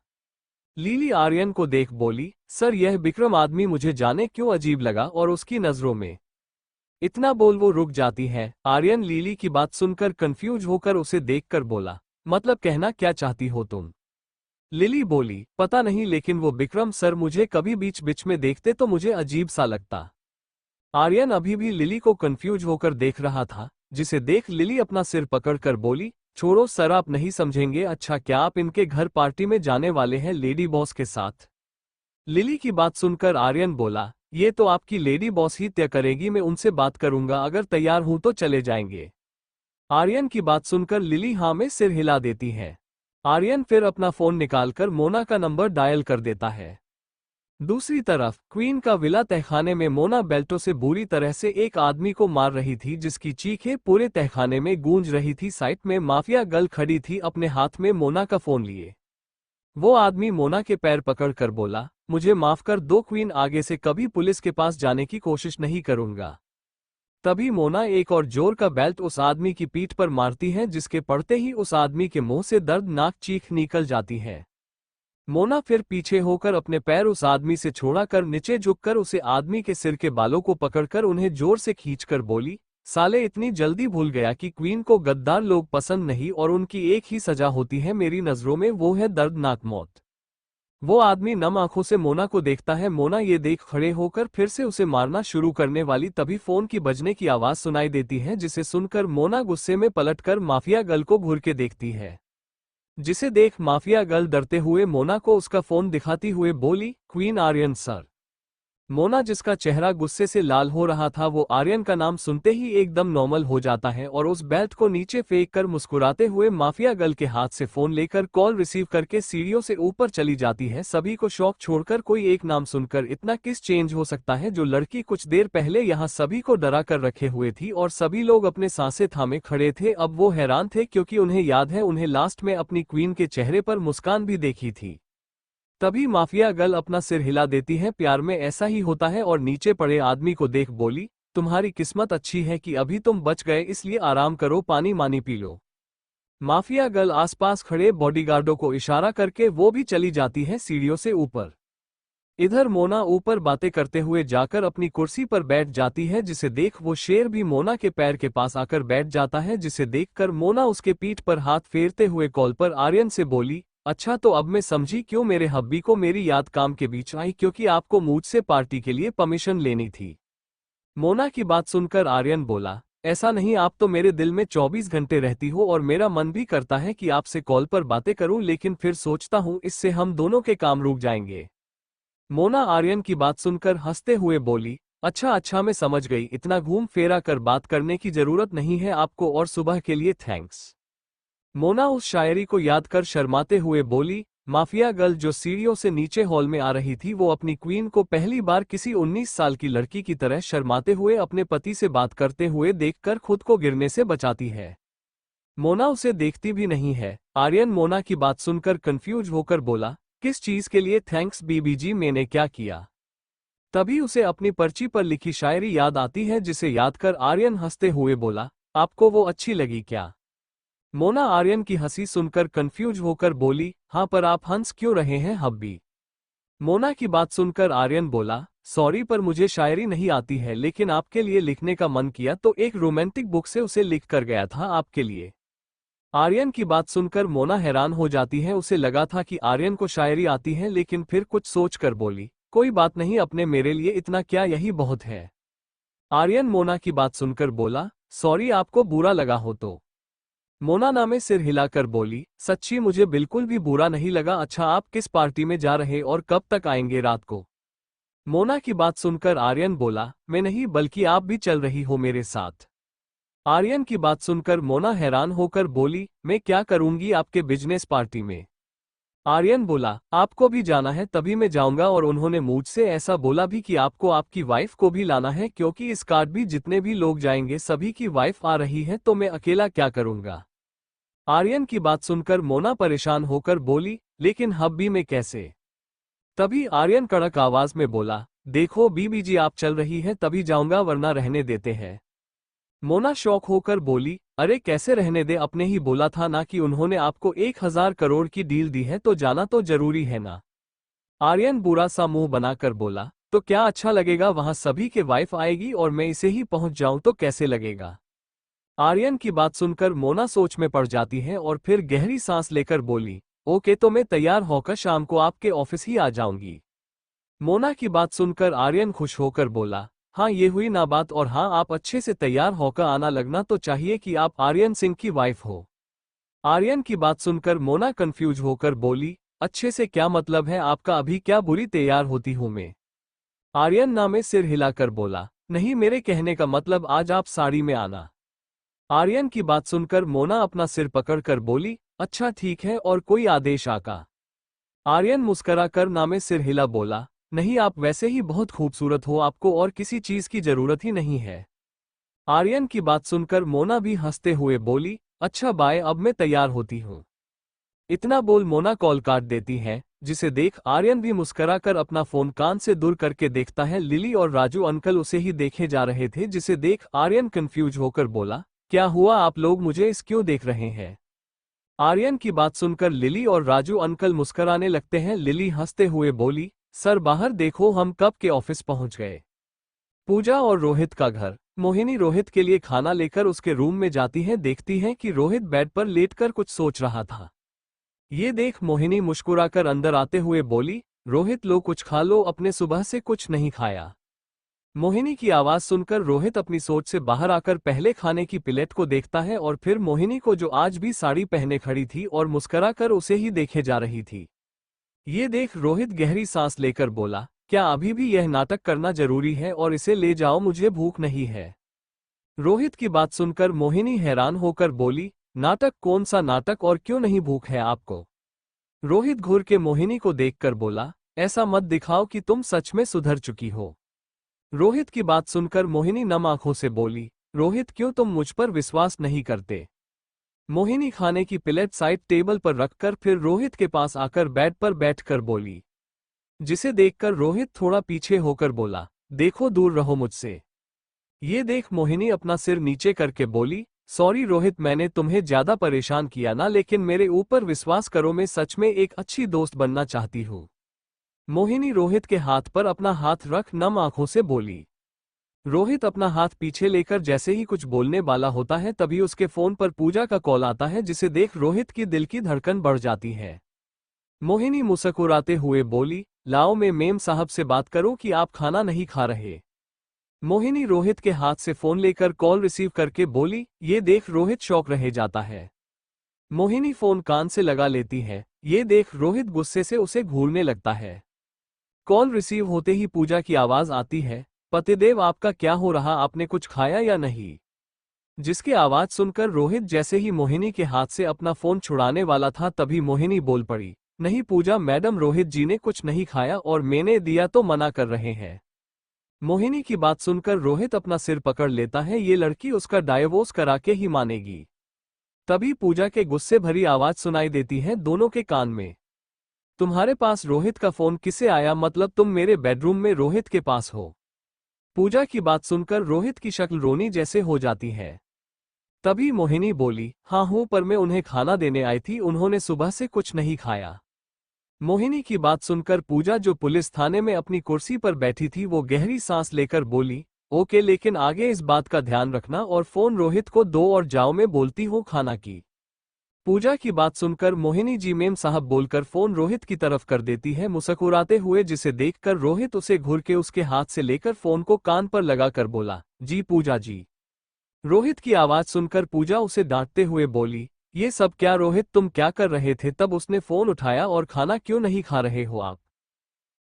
लिली आर्यन को देख बोली, सर यह विक्रम आदमी मुझे जाने क्यों अजीब लगा और उसकी नजरों में। इतना बोल वो रुक जाती है। आर्यन लिली की बात सुनकर कंफ्यूज होकर उसे देखकर बोला, मतलब कहना क्या चाहती हो तुम? लिली बोली, पता नहीं, लेकिन वो विक्रम सर मुझे कभी बीच बीच में देखते तो मुझे अजीब सा लगता। आर्यन अभी भी लिली को कंफ्यूज होकर देख रहा था, जिसे देख लिली अपना सिर पकड़कर बोली, छोड़ो सर, आप नहीं समझेंगे। अच्छा, क्या आप इनके घर पार्टी में जाने वाले हैं लेडी बॉस के साथ? लिली की बात सुनकर आर्यन बोला, ये तो आपकी लेडी बॉस ही तय करेगी, मैं उनसे बात करूंगा, अगर तैयार हूं तो चले जाएंगे। आर्यन की बात सुनकर लिली हाँ में सिर हिला देती है। आर्यन फिर अपना फोन निकालकर मोना का नंबर डायल कर देता है। दूसरी तरफ क्वीन का विला तहखाने में मोना बेल्टो से बुरी तरह से एक आदमी को मार रही थी, जिसकी चीखें पूरे तहखाने में गूंज रही थी। साइड में माफिया गर्ल खड़ी थी अपने हाथ में मोना का फोन लिए। वो आदमी मोना के पैर पकड़कर बोला, मुझे माफ कर दो क्वीन, आगे से कभी पुलिस के पास जाने की कोशिश नहीं करूंगा। तभी मोना एक और जोर का बेल्ट उस आदमी की पीठ पर मारती है, जिसके पड़ते ही उस आदमी के मुंह से दर्दनाक चीख निकल जाती है। मोना फिर पीछे होकर अपने पैर उस आदमी से छोड़ा कर नीचे झुककर उसे आदमी के सिर के बालों को पकड़कर उन्हें जोर से खींचकर बोली, साले इतनी जल्दी भूल गया कि क्वीन को गद्दार लोग पसंद नहीं और उनकी एक ही सजा होती है मेरी नजरों में, वो है दर्दनाक मौत। वो आदमी नम आंखों से मोना को देखता है। मोना ये देख खड़े होकर फिर से उसे मारना शुरू करने वाली, तभी फोन की बजने की आवाज सुनाई देती है, जिसे सुनकर मोना गुस्से में पलटकर माफिया गर्ल को घूर के देखती है। जिसे देख माफिया गर्ल डरते हुए मोना को उसका फोन दिखाती हुए बोली, क्वीन आर्यन सर। मोना, जिसका चेहरा गुस्से से लाल हो रहा था, वो आर्यन का नाम सुनते ही एकदम नॉर्मल हो जाता है और उस बेल्ट को नीचे फेंक कर मुस्कुराते हुए माफिया गर्ल के हाथ से फोन लेकर कॉल रिसीव करके सीढ़ियों से ऊपर चली जाती है। सभी को शौक छोड़कर कोई एक नाम सुनकर इतना किस चेंज हो सकता है, जो लड़की कुछ देर पहले यहाँ सभी को डरा कर रखे हुए थी और सभी लोग अपने सांसें थामे खड़े थे। अब वो हैरान थे, क्योंकि उन्हें याद है उन्हें लास्ट में अपनी क्वीन के चेहरे पर मुस्कान भी देखी थी। तभी माफिया गर्ल अपना सिर हिला देती है, प्यार में ऐसा ही होता है, और नीचे पड़े आदमी को देख बोली, तुम्हारी किस्मत अच्छी है कि अभी तुम बच गए, इसलिए आराम करो, पानी मानी पी लो। माफिया गर्ल आसपास खड़े बॉडीगार्डों को इशारा करके वो भी चली जाती है सीढ़ियों से ऊपर। इधर मोना ऊपर बातें करते हुए जाकर अपनी कुर्सी पर बैठ जाती है, जिसे देख वो शेर भी मोना के पैर के पास आकर बैठ जाता है, जिसे देखकर मोना उसके पीठ पर हाथ फेरते हुए कॉल पर आर्यन से बोली, अच्छा तो अब मैं समझी क्यों मेरे हब्बी को मेरी याद काम के बीच आई, क्योंकि आपको मुझसे पार्टी के लिए परमिशन लेनी थी। मोना की बात सुनकर आर्यन बोला, ऐसा नहीं, आप तो मेरे दिल में 24 घंटे रहती हो और मेरा मन भी करता है कि आपसे कॉल पर बातें करूं, लेकिन फिर सोचता हूं इससे हम दोनों के काम रुक जाएंगे। मोना आर्यन की बात सुनकर हंसते हुए बोली, अच्छा अच्छा मैं समझ गई, इतना घूम फेरा कर बात करने की जरूरत नहीं है आपको, और सुबह के लिए थैंक्स। मोना उस शायरी को याद कर शर्माते हुए बोली। माफिया गर्ल जो सीढ़ियों से नीचे हॉल में आ रही थी, वो अपनी क्वीन को पहली बार किसी 19 साल की लड़की की तरह शर्माते हुए अपने पति से बात करते हुए देखकर खुद को गिरने से बचाती है। मोना उसे देखती भी नहीं है। आर्यन मोना की बात सुनकर कंफ्यूज होकर बोला, किस चीज के लिए थैंक्स बीबी जी, मैंने क्या किया? तभी उसे अपनी पर्ची पर लिखी शायरी याद आती है, जिसे याद कर आर्यन हंसते हुए बोला, आपको वो अच्छी लगी क्या? मोना आर्यन की हंसी सुनकर कंफ्यूज होकर बोली, हाँ, पर आप हंस क्यों रहे हैं हब्बी? मोना की बात सुनकर आर्यन बोला, सॉरी पर मुझे शायरी नहीं आती है, लेकिन आपके लिए लिखने का मन किया तो एक रोमांटिक बुक से उसे लिख कर गया था आपके लिए। आर्यन की बात सुनकर मोना हैरान हो जाती है। उसे लगा था कि आर्यन को शायरी आती है, लेकिन फिर कुछ सोचकर बोली, कोई बात नहीं अपने, मेरे लिए इतना क्या, यही बहुत है। आर्यन मोना की बात सुनकर बोला, सॉरी आपको बुरा लगा हो तो। मोना नामे सिर हिलाकर बोली, सच्ची मुझे बिल्कुल भी बुरा नहीं लगा। अच्छा आप किस पार्टी में जा रहे और कब तक आएंगे रात को? मोना की बात सुनकर आर्यन बोला, मैं नहीं, बल्कि आप भी चल रही हो मेरे साथ। आर्यन की बात सुनकर मोना हैरान होकर बोली, मैं क्या करूंगी आपके बिजनेस पार्टी में? आर्यन बोला, आपको भी जाना है तभी मैं जाऊंगा, और उन्होंने मुझसे ऐसा बोला भी कि आपको आपकी वाइफ को भी लाना है, क्योंकि इस कार्ड भी जितने भी लोग जाएंगे सभी की वाइफ आ रही है, तो मैं अकेला क्या करूंगा? आर्यन की बात सुनकर मोना परेशान होकर बोली, लेकिन हब्बी में कैसे? तभी आर्यन कड़क आवाज में बोला, देखो बीबी जी, आप चल रही है तभी जाऊंगा वरना रहने देते हैं। मोना शौक होकर बोली, अरे कैसे रहने दे, अपने ही बोला था ना कि उन्होंने आपको 1,000 करोड़ की डील दी है तो जाना तो जरूरी है ना। आर्यन बुरा सा मुंह बनाकर बोला, तो क्या अच्छा लगेगा, वहां सभी के वाइफ आएगी और मैं इसे ही पहुंच जाऊं तो कैसे लगेगा। आर्यन की बात सुनकर मोना सोच में पड़ जाती है और फिर गहरी सांस लेकर बोली, ओके तो मैं तैयार होकर शाम को आपके ऑफिस ही आ जाऊंगी। मोना की बात सुनकर आर्यन खुश होकर बोला, हाँ ये हुई ना बात, और हाँ आप अच्छे से तैयार होकर आना, लगना तो चाहिए कि आप आर्यन सिंह की वाइफ हो। आर्यन की बात सुनकर मोना कंफ्यूज होकर बोली, अच्छे से क्या मतलब है आपका, अभी क्या बुरी तैयार होती हूं मैं। आर्यन ना में सिर हिलाकर बोला, नहीं मेरे कहने का मतलब आज आप साड़ी में आना। आर्यन की बात सुनकर मोना अपना सिर पकड़कर बोली, अच्छा ठीक है, और कोई आदेश आका। आर्यन मुस्कुराकर ना में सिर हिला बोला, नहीं आप वैसे ही बहुत खूबसूरत हो, आपको और किसी चीज की जरूरत ही नहीं है। आर्यन की बात सुनकर मोना भी हंसते हुए बोली, अच्छा बाय, अब मैं तैयार होती हूँ। इतना बोल मोना कॉल काट देती है, जिसे देख आर्यन भी मुस्कुराकर अपना फोन कान से दूर करके देखता है। लिली और राजू अंकल उसे ही देखे जा रहे थे, जिसे देख आर्यन कंफ्यूज होकर बोला, क्या हुआ, आप लोग मुझे इस क्यों देख रहे हैं। आर्यन की बात सुनकर लिली और राजू अंकल मुस्कुराने लगते हैं। लिली हंसते हुए बोली, सर बाहर देखो, हम कब के ऑफिस पहुंच गए। पूजा और रोहित का घर। मोहिनी रोहित के लिए खाना लेकर उसके रूम में जाती है, देखती है कि रोहित बेड पर लेटकर कुछ सोच रहा था। ये देख मोहिनी मुस्कुराकर अंदर आते हुए बोली, रोहित लो कुछ खा लो, अपने सुबह से कुछ नहीं खाया। मोहिनी की आवाज सुनकर रोहित अपनी सोच से बाहर आकर पहले खाने की प्लेट को देखता है और फिर मोहिनी को, जो आज भी साड़ी पहने खड़ी थी और मुस्कुराकर उसे ही देखे जा रही थी। ये देख रोहित गहरी सांस लेकर बोला, क्या अभी भी यह नाटक करना जरूरी है, और इसे ले जाओ, मुझे भूख नहीं है। रोहित की बात सुनकर मोहिनी हैरान होकर बोली, नाटक, कौन सा नाटक, और क्यों नहीं भूख है आपको। रोहित घूर के मोहिनी को देखकर बोला, ऐसा मत दिखाओ कि तुम सच में सुधर चुकी हो। रोहित की बात सुनकर मोहिनी नम आंखों से बोली, रोहित क्यों तुम मुझ पर विश्वास नहीं करते। मोहिनी खाने की प्लेट साइड टेबल पर रखकर फिर रोहित के पास आकर बेड पर बैठकर बोली, जिसे देखकर रोहित थोड़ा पीछे होकर बोला, देखो दूर रहो मुझसे। ये देख मोहिनी अपना सिर नीचे करके बोली, सॉरी रोहित, मैंने तुम्हें ज्यादा परेशान किया ना, लेकिन मेरे ऊपर विश्वास करो, मैं सच में एक अच्छी दोस्त बनना चाहती हूँ। मोहिनी रोहित के हाथ पर अपना हाथ रख नम आंखों से बोली। रोहित अपना हाथ पीछे लेकर जैसे ही कुछ बोलने वाला होता है, तभी उसके फोन पर पूजा का कॉल आता है, जिसे देख रोहित की दिल की धड़कन बढ़ जाती है। मोहिनी मुस्कुराते हुए बोली, लाओ मैं मेम साहब से बात करूं कि आप खाना नहीं खा रहे। मोहिनी रोहित के हाथ से फोन लेकर कॉल रिसीव करके बोली। ये देख रोहित शॉक रह जाता है। मोहिनी फोन कान से लगा लेती है। ये देख रोहित गुस्से से उसे घूरने लगता है। कॉल रिसीव होते ही पूजा की आवाज आती है, पतिदेव आपका क्या हो रहा, आपने कुछ खाया या नहीं। जिसकी आवाज सुनकर रोहित जैसे ही मोहिनी के हाथ से अपना फोन छुड़ाने वाला था, तभी मोहिनी बोल पड़ी, नहीं पूजा मैडम, रोहित जी ने कुछ नहीं खाया और मैंने दिया तो मना कर रहे हैं। मोहिनी की बात सुनकर रोहित अपना सिर पकड़ लेता है, ये लड़की उसका डाइवोर्स करा के ही मानेगी। तभी पूजा के गुस्से भरी आवाज सुनाई देती है दोनों के कान में, तुम्हारे पास रोहित का फोन किसे आया, मतलब तुम मेरे बेडरूम में रोहित के पास हो। पूजा की बात सुनकर रोहित की शक्ल रोनी जैसे हो जाती है। तभी मोहिनी बोली, हाँ हूं, पर मैं उन्हें खाना देने आई थी, उन्होंने सुबह से कुछ नहीं खाया। मोहिनी की बात सुनकर पूजा, जो पुलिस थाने में अपनी कुर्सी पर बैठी थी, वो गहरी सांस लेकर बोली, ओके, लेकिन आगे इस बात का ध्यान रखना, और फोन रोहित को दो और जाओ, मैं बोलती हूँ खाना की। पूजा की बात सुनकर मोहिनी जी मेम साहब बोलकर फोन रोहित की तरफ कर देती है मुस्कुराते हुए, जिसे देखकर रोहित उसे घूर के उसके हाथ से लेकर फोन को कान पर लगाकर बोला, जी पूजा जी। रोहित की आवाज सुनकर पूजा उसे डांटते हुए बोली, ये सब क्या रोहित, तुम क्या कर रहे थे तब उसने फोन उठाया, और खाना क्यों नहीं खा रहे हो आप।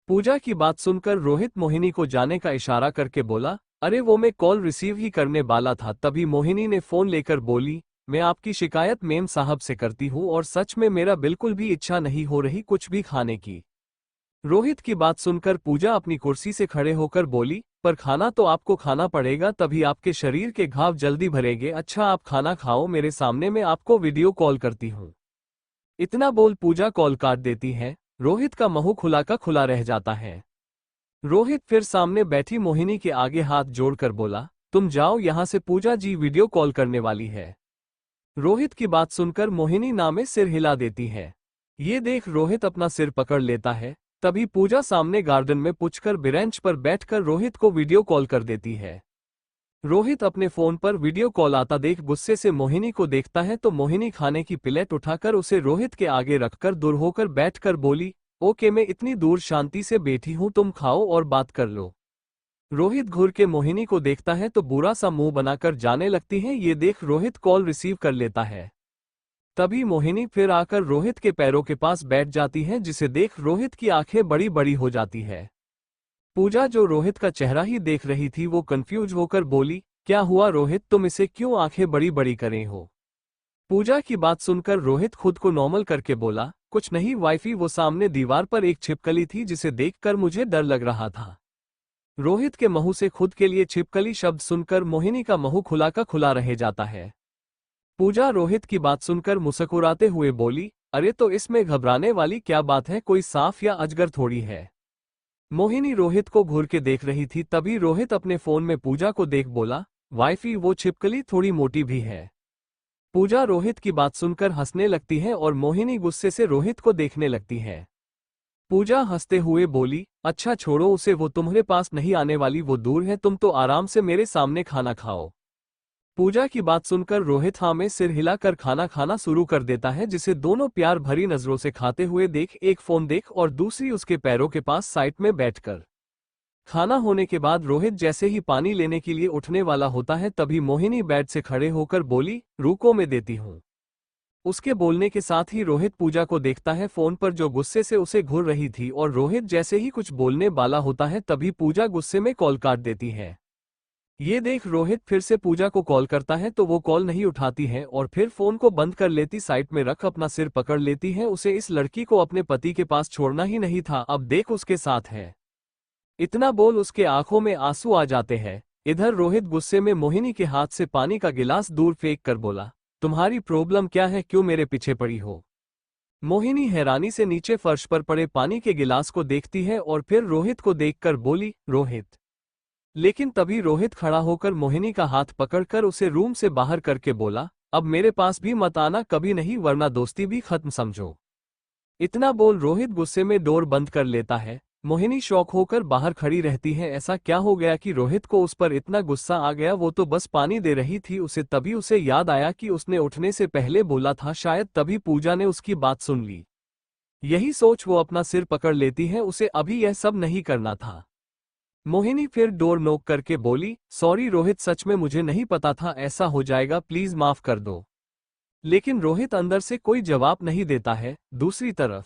पूजा की बात सुनकर रोहित मोहिनी को जाने का इशारा करके बोला, अरे वो मैं कॉल रिसीव ही करने वाला था। तभी मोहिनी ने फोन लेकर बोली, मैं आपकी शिकायत मेम साहब से करती हूँ, और सच में मेरा बिल्कुल भी इच्छा नहीं हो रही कुछ भी खाने की। रोहित की बात सुनकर पूजा अपनी कुर्सी से खड़े होकर बोली, पर खाना तो आपको खाना पड़ेगा, तभी आपके शरीर के घाव जल्दी भरेंगे। अच्छा आप खाना खाओ मेरे सामने, मैं आपको वीडियो कॉल करती हूँ। इतना बोल पूजा कॉल काट देती है। रोहित का मुंह खुला का खुला रह जाता है। रोहित फिर सामने बैठी मोहिनी के आगे हाथ जोड़कर बोला, तुम जाओ यहां से, पूजा जी वीडियो कॉल करने वाली है। रोहित की बात सुनकर मोहिनी नामे सिर हिला देती है। ये देख रोहित अपना सिर पकड़ लेता है। तभी पूजा सामने गार्डन में पूछकर बेंच पर बैठकर रोहित को वीडियो कॉल कर देती है। रोहित अपने फोन पर वीडियो कॉल आता देख गुस्से से मोहिनी को देखता है तो मोहिनी खाने की प्लेट उठाकर उसे रोहित के आगे रखकर दूर होकर बैठकर बोली, ओके मैं इतनी दूर शांति से बैठी हूं, तुम खाओ और बात कर लो। रोहित घूर के मोहिनी को देखता है तो बुरा सा मुंह बनाकर जाने लगती है। ये देख रोहित कॉल रिसीव कर लेता है। तभी मोहिनी फिर आकर रोहित के पैरों के पास बैठ जाती है, जिसे देख रोहित की आंखें बड़ी बड़ी हो जाती है। पूजा जो रोहित का चेहरा ही देख रही थी वो कंफ्यूज होकर बोली, क्या हुआ रोहित, तुम इसे क्यों आंखें बड़ी बड़ी करे हो? पूजा की बात सुनकर रोहित खुद को नॉर्मल करके बोला, कुछ नहीं वाइफी, वो सामने दीवार पर एक छिपकली थी जिसे देखकर मुझे डर लग रहा था। रोहित के मुंह से खुद के लिए छिपकली शब्द सुनकर मोहिनी का मुंह खुला का खुला रह जाता है। पूजा रोहित की बात सुनकर मुस्कुराते हुए बोली, अरे तो इसमें घबराने वाली क्या बात है, कोई सांप या अजगर थोड़ी है। मोहिनी रोहित को घूर के देख रही थी। तभी रोहित अपने फोन में पूजा को देख बोला, वाइफी वो छिपकली थोड़ी मोटी भी है। पूजा रोहित की बात सुनकर हंसने लगती है और मोहिनी गुस्से से रोहित को देखने लगती है। पूजा हंसते हुए बोली, अच्छा छोड़ो उसे, वो तुम्हारे पास नहीं आने वाली, वो दूर है, तुम तो आराम से मेरे सामने खाना खाओ। पूजा की बात सुनकर रोहित हाँ में सिर हिलाकर खाना खाना शुरू कर देता है, जिसे दोनों प्यार भरी नजरों से खाते हुए देख, एक फोन देख और दूसरी उसके पैरों के पास साइड में बैठकर। खाना होने के बाद रोहित जैसे ही पानी लेने के लिए उठने वाला होता है तभी मोहिनी बेड से खड़े होकर बोली, रुको मैं देती हूँ। उसके बोलने के साथ ही रोहित पूजा को देखता है फोन पर, जो गुस्से से उसे घूर रही थी, और रोहित जैसे ही कुछ बोलने वाला होता है तभी पूजा गुस्से में कॉल काट देती है। ये देख रोहित फिर से पूजा को कॉल करता है तो वो कॉल नहीं उठाती है और फिर फोन को बंद कर लेती, साइड में रख अपना सिर पकड़ लेती है। उसे इस लड़की को अपने पति के पास छोड़ना ही नहीं था, अब देख उसके साथ है। इतना बोल उसके आंखों में आंसू आ जाते हैं। इधर रोहित गुस्से में मोहिनी के हाथ से पानी का गिलास दूर फेंक कर बोला, तुम्हारी प्रॉब्लम क्या है, क्यों मेरे पीछे पड़ी हो? मोहिनी हैरानी से नीचे फर्श पर पड़े पानी के गिलास को देखती है और फिर रोहित को देखकर बोली, रोहित। लेकिन तभी रोहित खड़ा होकर मोहिनी का हाथ पकड़कर उसे रूम से बाहर करके बोला, अब मेरे पास भी मत आना कभी नहीं, वरना दोस्ती भी खत्म समझो। इतना बोल रोहित गुस्से में डोर बंद कर लेता है। मोहिनी शॉक होकर बाहर खड़ी रहती है। ऐसा क्या हो गया कि रोहित को उस पर इतना गुस्सा आ गया? वो तो बस पानी दे रही थी उसे। तभी उसे याद आया कि उसने उठने से पहले बोला था, शायद तभी पूजा ने उसकी बात सुन ली। यही सोच वो अपना सिर पकड़ लेती है, उसे अभी यह सब नहीं करना था। मोहिनी फिर डोर नॉक करके बोली, सॉरी रोहित, सच में मुझे नहीं पता था ऐसा हो जाएगा, प्लीज माफ कर दो। लेकिन रोहित अंदर से कोई जवाब नहीं देता है। दूसरी तरफ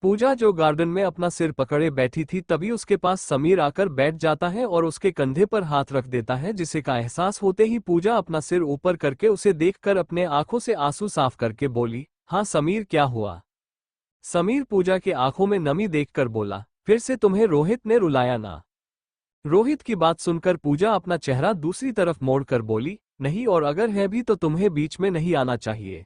पूजा जो गार्डन में अपना सिर पकड़े बैठी थी, तभी उसके पास समीर आकर बैठ जाता है और उसके कंधे पर हाथ रख देता है, जिसे का एहसास होते ही पूजा अपना सिर ऊपर करके उसे देखकर अपने आंखों से आंसू साफ करके बोली, हाँ समीर क्या हुआ? समीर पूजा के आंखों में नमी देखकर बोला, फिर से तुम्हें रोहित ने रुलाया ना? रोहित की बात सुनकर पूजा अपना चेहरा दूसरी तरफ मोड़कर बोली, नहीं, और अगर है भी तो तुम्हें बीच में नहीं आना चाहिए।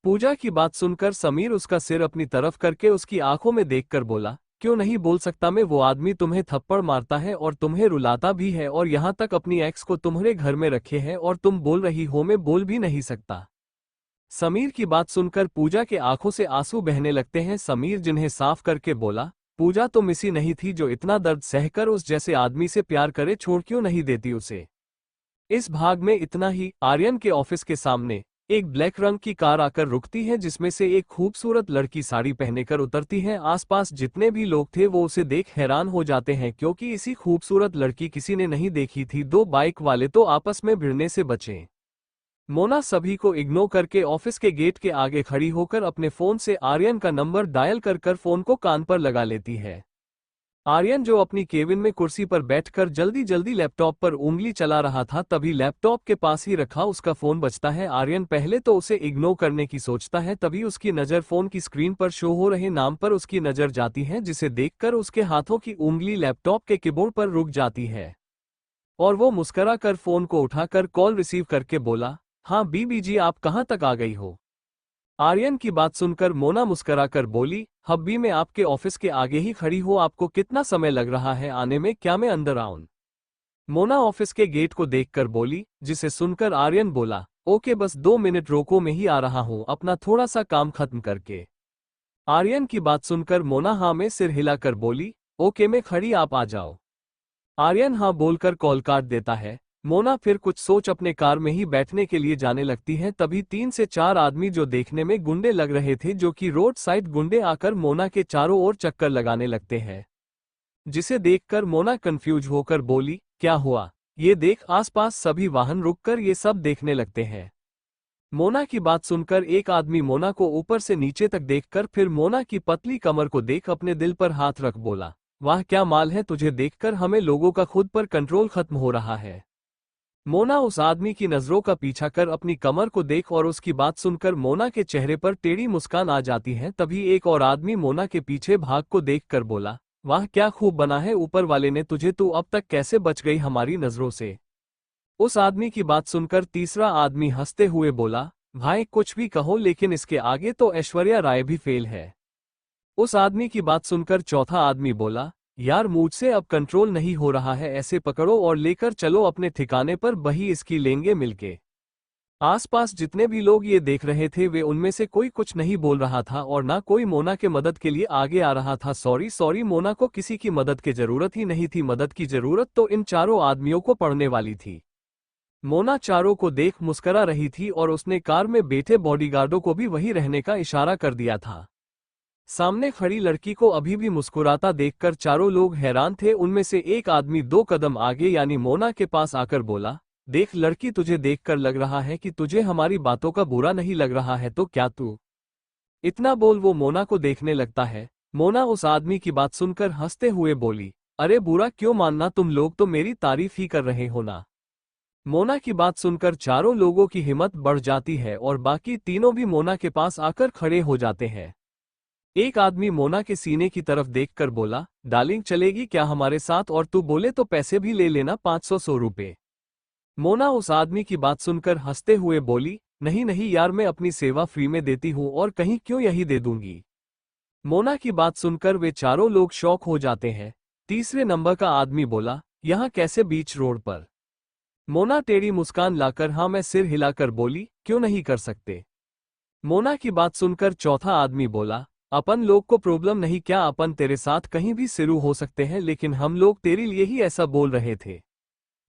पूजा की बात सुनकर समीर उसका सिर अपनी तरफ करके उसकी आंखों में देखकर बोला, क्यों नहीं बोल सकता मैं? वो आदमी तुम्हें थप्पड़ मारता है और तुम्हें रुलाता भी है, और यहाँ तक अपनी एक्स को तुम्हारे घर में रखे हैं, और तुम बोल रही हो मैं बोल भी नहीं सकता। समीर की बात सुनकर पूजा के आंखों से आंसू बहने लगते हैं। समीर जिन्हें साफ करके बोला, पूजा तुम इसी नहीं थी जो इतना दर्द सहकर उस जैसे आदमी से प्यार करे, छोड़ क्यों नहीं देती उसे? इस भाग में इतना ही। आर्यन के ऑफिस के सामने एक ब्लैक रंग की कार आकर रुकती है, जिसमें से एक खूबसूरत लड़की साड़ी पहनकर उतरती है। आसपास जितने भी लोग थे वो उसे देख हैरान हो जाते हैं, क्योंकि इसी खूबसूरत लड़की किसी ने नहीं देखी थी। दो बाइक वाले तो आपस में भिड़ने से बचे। मोना सभी को इग्नोर करके ऑफिस के गेट के आगे खड़ी होकर अपने फोन से आर्यन का नंबर डायल कर फोन को कान पर लगा लेती है। आर्यन जो अपनी केबिन में कुर्सी पर बैठकर जल्दी जल्दी लैपटॉप पर उंगली चला रहा था, तभी लैपटॉप के पास ही रखा उसका फोन बजता है। आर्यन पहले तो उसे इग्नोर करने की सोचता है, तभी उसकी नज़र फोन की स्क्रीन पर शो हो रहे नाम पर उसकी नज़र जाती है, जिसे देखकर उसके हाथों की उंगली लैपटॉप के कीबोर्ड पर रुक जाती है और वो मुस्कुरा कर फोन को उठाकर कॉल रिसीव करके बोला, हाँ बीबी जी, आप कहाँ तक आ गई हो? आर्यन की बात सुनकर मोना मुस्कुराकर बोली, हब्बी मैं आपके ऑफिस के आगे ही खड़ी हूँ, आपको कितना समय लग रहा है आने में, क्या मैं अंदर आऊं? मोना ऑफिस के गेट को देखकर बोली, जिसे सुनकर आर्यन बोला, ओके बस 2 मिनट रोको, मैं ही आ रहा हूँ अपना थोड़ा सा काम खत्म करके। आर्यन की बात सुनकर मोना हाँ में सिर हिलाकर बोली, ओके मैं खड़ी, आप आ जाओ। आर्यन हाँ बोलकर कॉल काट देता है। मोना फिर कुछ सोच अपने कार में ही बैठने के लिए जाने लगती है, तभी 3 से 4 आदमी जो देखने में गुंडे लग रहे थे, जो कि रोड साइड गुंडे, आकर मोना के चारों ओर चक्कर लगाने लगते हैं। जिसे देखकर मोना कंफ्यूज होकर बोली, क्या हुआ? ये देख आसपास सभी वाहन रुककर ये सब देखने लगते हैं। मोना की बात सुनकर एक आदमी मोना को ऊपर से नीचे तक देखकर फिर मोना की पतली कमर को देख अपने दिल पर हाथ रख बोला, वाह क्या माल है, तुझे देखकर हमें लोगों का खुद पर कंट्रोल खत्म हो रहा है। मोना उस आदमी की नजरों का पीछा कर अपनी कमर को देख और उसकी बात सुनकर मोना के चेहरे पर टेढ़ी मुस्कान आ जाती है। तभी एक और आदमी मोना के पीछे भाग को देखकर बोला, वाह क्या खूब बना है ऊपर वाले ने तुझे, तू अब तक कैसे बच गई हमारी नजरों से? उस आदमी की बात सुनकर तीसरा आदमी हंसते हुए बोला, भाई कुछ भी कहो लेकिन इसके आगे तो ऐश्वर्या राय भी फेल है। उस आदमी की बात सुनकर चौथा आदमी बोला, यार मुझसे अब कंट्रोल नहीं हो रहा है, ऐसे पकड़ो और लेकर चलो अपने ठिकाने पर, बही इसकी लेंगे मिलके। आसपास जितने भी लोग ये देख रहे थे वे उनमें से कोई कुछ नहीं बोल रहा था और ना कोई मोना के मदद के लिए आगे आ रहा था। सॉरी सॉरी, मोना को किसी की मदद की जरूरत ही नहीं थी, मदद की जरूरत तो इन चारों आदमियों को पड़ने वाली थी। मोना चारों को देख मुस्करा रही थी और उसने कार में बैठे बॉडीगार्डों को भी वही रहने का इशारा कर दिया था। सामने खड़ी लड़की को अभी भी मुस्कुराता देखकर चारों लोग हैरान थे। उनमें से एक आदमी 2 कदम आगे यानी मोना के पास आकर बोला, देख लड़की, तुझे देखकर लग रहा है कि तुझे हमारी बातों का बुरा नहीं लग रहा है, तो क्या तू इतना बोल वो मोना को देखने लगता है। मोना उस आदमी की बात सुनकर हंसते हुए बोली, अरे बुरा क्यों मानना, तुम लोग तो मेरी तारीफ ही कर रहे हो ना। मोना की बात सुनकर चारों लोगों की हिम्मत बढ़ जाती है और बाकी तीनों भी मोना के पास आकर खड़े हो जाते हैं। एक आदमी मोना के सीने की तरफ देखकर बोला, डार्लिंग चलेगी क्या हमारे साथ, और तू बोले तो पैसे भी ले लेना, 500 रुपए। मोना उस आदमी की बात सुनकर हंसते हुए बोली, नहीं नहीं यार, मैं अपनी सेवा फ्री में देती हूँ और कहीं क्यों यही दे दूंगी। मोना की बात सुनकर वे चारों लोग शॉक हो जाते हैं। तीसरे नंबर का आदमी बोला, यहाँ कैसे बीच रोड पर? मोना टेढ़ी मुस्कान लाकर हाँ में सिर हिलाकर बोली, क्यों नहीं कर सकते। मोना की बात सुनकर चौथा आदमी बोला, अपन लोग को प्रॉब्लम नहीं क्या, अपन तेरे साथ कहीं भी शुरू हो सकते हैं, लेकिन हम लोग तेरे लिए ही ऐसा बोल रहे थे।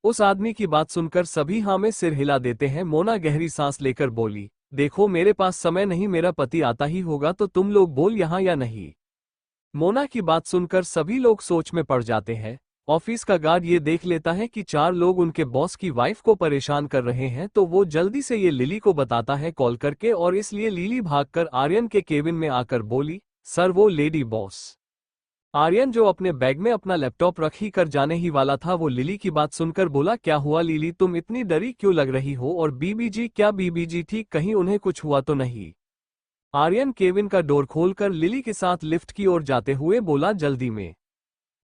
उस आदमी की बात सुनकर सभी हाँ में सिर हिला देते हैं। मोना गहरी सांस लेकर बोली, देखो मेरे पास समय नहीं, मेरा पति आता ही होगा तो तुम लोग बोल यहाँ या नहीं। मोना की बात सुनकर सभी लोग सोच में पड़ जाते हैं। ऑफिस का गार्ड ये देख लेता है कि 4 लोग उनके बॉस की वाइफ को परेशान कर रहे हैं, तो वो जल्दी से ये लिली को बताता है कॉल करके, और इसलिए लिली भागकर आर्यन के केबिन में आकर बोली, सर वो लेडी बॉस। आर्यन जो अपने बैग में अपना लैपटॉप रख ही कर जाने ही वाला था, वो लिली की बात सुनकर बोला, क्या हुआ लिली, तुम इतनी डरी क्यों लग रही हो, और बीबीजी, क्या बीबीजी ठीक, कहीं उन्हें कुछ हुआ तो नहीं? आर्यन केबिन का डोर खोलकर लिली के साथ लिफ्ट की ओर जाते हुए बोला, जल्दी में।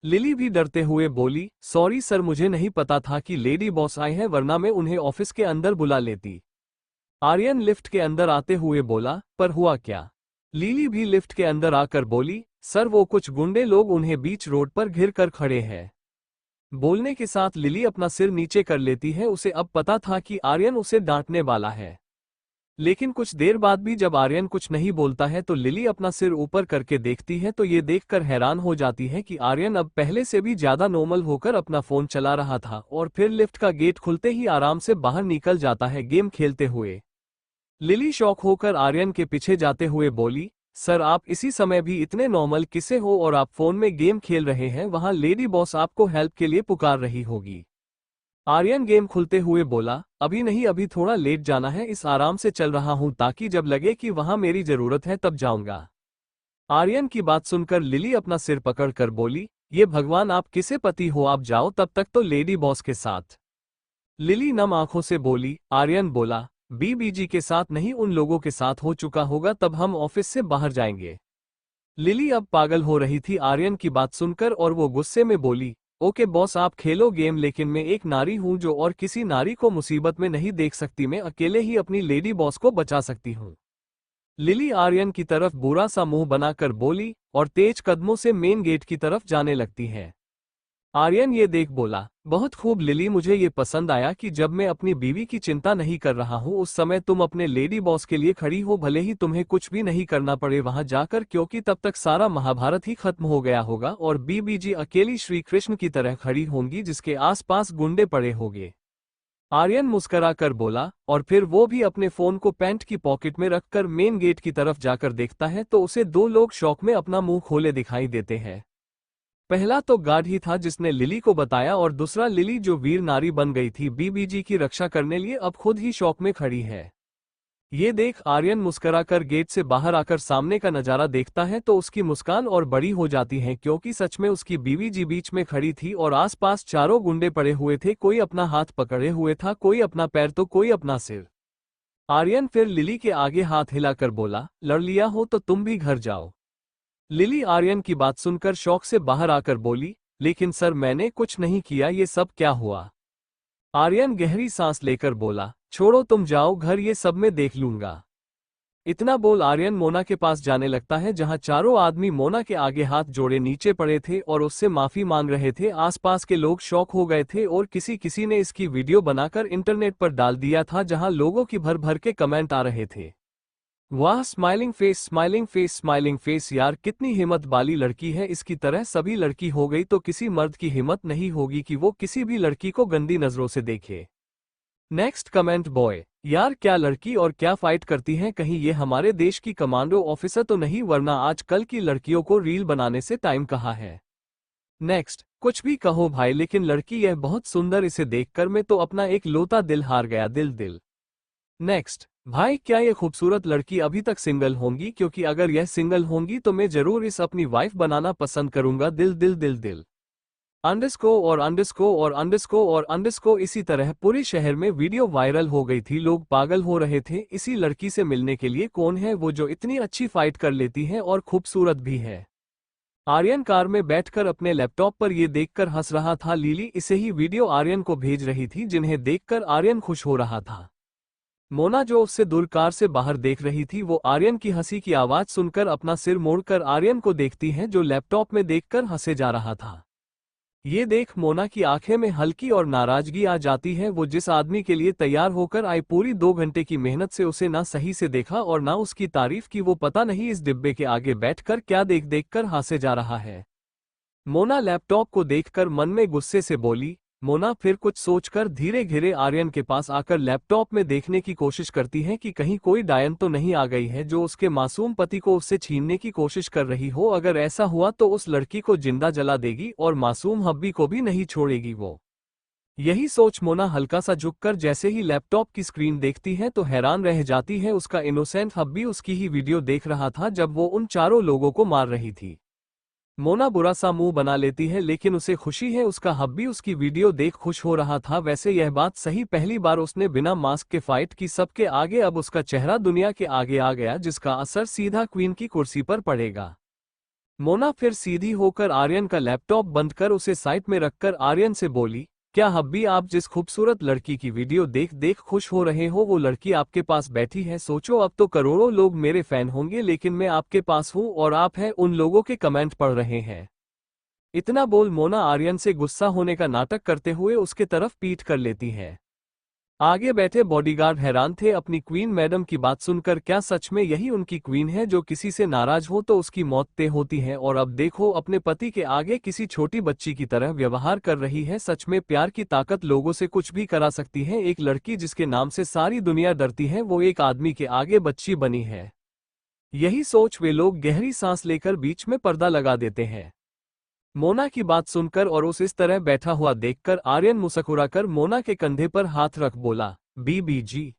लिली भी डरते हुए बोली, सॉरी सर, मुझे नहीं पता था कि लेडी बॉस आए हैं, वरना मैं उन्हें ऑफिस के अंदर बुला लेती। आर्यन लिफ्ट के अंदर आते हुए बोला, पर हुआ क्या? लिली भी लिफ्ट के अंदर आकर बोली, सर वो कुछ गुंडे लोग उन्हें बीच रोड पर घिर कर खड़े हैं। बोलने के साथ लिली अपना सिर नीचे कर लेती है, उसे अब पता था कि आर्यन उसे डांटने वाला है। लेकिन कुछ देर बाद भी जब आर्यन कुछ नहीं बोलता है तो लिली अपना सिर ऊपर करके देखती है, तो ये देखकर हैरान हो जाती है कि आर्यन अब पहले से भी ज्यादा नॉर्मल होकर अपना फोन चला रहा था, और फिर लिफ्ट का गेट खुलते ही आराम से बाहर निकल जाता है गेम खेलते हुए। लिली शॉक होकर आर्यन के पीछे जाते हुए बोली, सर आप इसी समय भी इतने नॉर्मल किसे हो, और आप फोन में गेम खेल रहे हैं, वहां लेडी बॉस आपको हेल्प के लिए पुकार रही होगी। आर्यन गेम खुलते हुए बोला, अभी नहीं, अभी थोड़ा लेट जाना है, इस आराम से चल रहा हूं ताकि जब लगे कि वहां मेरी जरूरत है तब जाऊंगा। आर्यन की बात सुनकर लिली अपना सिर पकड़कर बोली, ये भगवान, आप किसे पति हो, आप जाओ तब तक तो लेडी बॉस के साथ। लिली नम आंखों से बोली। आर्यन बोला, बीबीजी के साथ नहीं, उन लोगों के साथ हो चुका होगा, तब हम ऑफिस से बाहर जाएंगे। लिली अब पागल हो रही थी आर्यन की बात सुनकर, और वो गुस्से में बोली, ओके बॉस आप खेलो गेम, लेकिन मैं एक नारी हूं जो और किसी नारी को मुसीबत में नहीं देख सकती, मैं अकेले ही अपनी लेडी बॉस को बचा सकती हूं। लिली आर्यन की तरफ बुरा सा मुंह बनाकर बोली और तेज कदमों से मेन गेट की तरफ जाने लगती है। आर्यन ये देख बोला, बहुत खूब लिली, मुझे ये पसंद आया कि जब मैं अपनी बीवी की चिंता नहीं कर रहा हूँ उस समय तुम अपने लेडी बॉस के लिए खड़ी हो, भले ही तुम्हें कुछ भी नहीं करना पड़े वहां जाकर, क्योंकि तब तक सारा महाभारत ही खत्म हो गया होगा और बीबीजी अकेली श्री कृष्ण की तरह खड़ी होंगी जिसके आसपास गुंडे पड़े होंगे। आर्यन मुस्करा कर बोला और फिर वो भी अपने फोन को पैंट की पॉकेट में रखकर मेन गेट की तरफ जाकर देखता है तो उसे दो लोग शौक में अपना मुंह खोले दिखाई देते हैं। पहला तो गार्ड ही था जिसने लिली को बताया और दूसरा लिली जो वीर नारी बन गई थी बीबीजी की रक्षा करने लिए, अब खुद ही शौक में खड़ी है। ये देख आर्यन मुस्कराकर गेट से बाहर आकर सामने का नजारा देखता है तो उसकी मुस्कान और बड़ी हो जाती है, क्योंकि सच में उसकी बीवी जी बीच में खड़ी थी और आसपास चारों गुंडे पड़े हुए थे, कोई अपना हाथ पकड़े हुए था, कोई अपना पैर तो कोई अपना सिर। आर्यन फिर लिली के आगे हाथ हिलाकर बोला, लड़ लिया हो तो तुम भी घर जाओ। लिली आर्यन की बात सुनकर शौक से बाहर आकर बोली, लेकिन सर मैंने कुछ नहीं किया, ये सब क्या हुआ। आर्यन गहरी सांस लेकर बोला, छोड़ो तुम जाओ घर, ये सब मैं देख लूंगा। इतना बोल आर्यन मोना के पास जाने लगता है जहां चारों आदमी मोना के आगे हाथ जोड़े नीचे पड़े थे और उससे माफी मांग रहे थे। आसपास के लोग शॉक हो गए थे और किसी किसी ने इसकी वीडियो बनाकर इंटरनेट पर डाल दिया था जहां लोगों की भर भर के कमेंट आ रहे थे, वाह smiling face smiling face smiling face, यार कितनी हिम्मत वाली लड़की है, इसकी तरह सभी लड़की हो गई तो किसी मर्द की हिम्मत नहीं होगी कि वो किसी भी लड़की को गंदी नजरों से देखे। नेक्स्ट कमेंट बॉय, यार क्या लड़की और क्या फाइट करती हैं, कहीं ये हमारे देश की कमांडो ऑफिसर तो नहीं, वरना आजकल की लड़कियों को रील बनाने से टाइम कहाँ है। नेक्स्ट, कुछ भी कहो भाई लेकिन लड़की यह बहुत सुंदर, इसे देखकर मैं तो अपना एक लोता दिल हार गया, दिल दिल। नेक्स्ट, भाई क्या ये खूबसूरत लड़की अभी तक सिंगल होंगी, क्योंकि अगर यह सिंगल होंगी तो मैं जरूर इस अपनी वाइफ बनाना पसंद करूंगा, दिल दिल दिल दिल। अंडरस्को और अंडरस्को और अंडरस्को और अंडरस्को। इसी तरह पूरे शहर में वीडियो वायरल हो गई थी, लोग पागल हो रहे थे इसी लड़की से मिलने के लिए, कौन है वो जो इतनी अच्छी फाइट कर लेती है और खूबसूरत भी है। आर्यन कार में बैठकर अपने लैपटॉप पर ये देखकर हंस रहा था, लिली इसे ही वीडियो आर्यन को भेज रही थी जिन्हें देखकर आर्यन खुश हो रहा था। मोना जो उससे दूर कार से बाहर देख रही थी वो आर्यन की हंसी की आवाज सुनकर अपना सिर मोड़कर आर्यन को देखती है जो लैपटॉप में देखकर हंसे जा रहा था। ये देख मोना की आंखें में हल्की और नाराजगी आ जाती है, वो जिस आदमी के लिए तैयार होकर आई पूरी 2 घंटे की मेहनत से उसे ना सही से देखा और ना उसकी तारीफ की, वो पता नहीं इस डिब्बे के आगे बैठकर क्या देख देख कर हंसे जा रहा है। मोना लैपटॉप को देखकर मन में गुस्से से बोली, मोना फिर कुछ सोचकर धीरे धीरे आर्यन के पास आकर लैपटॉप में देखने की कोशिश करती है कि कहीं कोई डायन तो नहीं आ गई है जो उसके मासूम पति को उससे छीनने की कोशिश कर रही हो, अगर ऐसा हुआ तो उस लड़की को जिंदा जला देगी और मासूम हब्बी को भी नहीं छोड़ेगी वो। यही सोच मोना हल्का सा झुककर जैसे ही लैपटॉप की स्क्रीन देखती है तो हैरान रह जाती है, उसका इनोसेंट हब्बी उसकी ही वीडियो देख रहा था जब वो उन चारों लोगों को मार रही थी। मोना बुरा सा मुंह बना लेती है लेकिन उसे खुशी है, उसका हब्बी उसकी वीडियो देख खुश हो रहा था। वैसे यह बात सही, पहली बार उसने बिना मास्क के फाइट की सबके आगे, अब उसका चेहरा दुनिया के आगे आ गया जिसका असर सीधा क्वीन की कुर्सी पर पड़ेगा। मोना फिर सीधी होकर आर्यन का लैपटॉप बंद कर उसे साइड में रखकर आर्यन से बोली, क्या हब्बी आप जिस खूबसूरत लड़की की वीडियो देख देख खुश हो रहे हो वो लड़की आपके पास बैठी है, सोचो अब तो करोड़ों लोग मेरे फैन होंगे लेकिन मैं आपके पास हूं और आप हैं उन लोगों के कमेंट पढ़ रहे हैं। इतना बोल मोना आर्यन से गुस्सा होने का नाटक करते हुए उसके तरफ पीठ कर लेती है। आगे बैठे बॉडीगार्ड हैरान थे अपनी क्वीन मैडम की बात सुनकर, क्या सच में यही उनकी क्वीन है जो किसी से नाराज हो तो उसकी मौत तय होती है, और अब देखो अपने पति के आगे किसी छोटी बच्ची की तरह व्यवहार कर रही है। सच में प्यार की ताकत लोगों से कुछ भी करा सकती है, एक लड़की जिसके नाम से सारी दुनिया डरती है वो एक आदमी के आगे बच्ची बनी है। यही सोच वे लोग गहरी सांस लेकर बीच में पर्दा लगा देते हैं। मोना की बात सुनकर और उस इस तरह बैठा हुआ देखकर आर्यन मुस्कुराकर मोना के कंधे पर हाथ रख बोला, बीबीजी।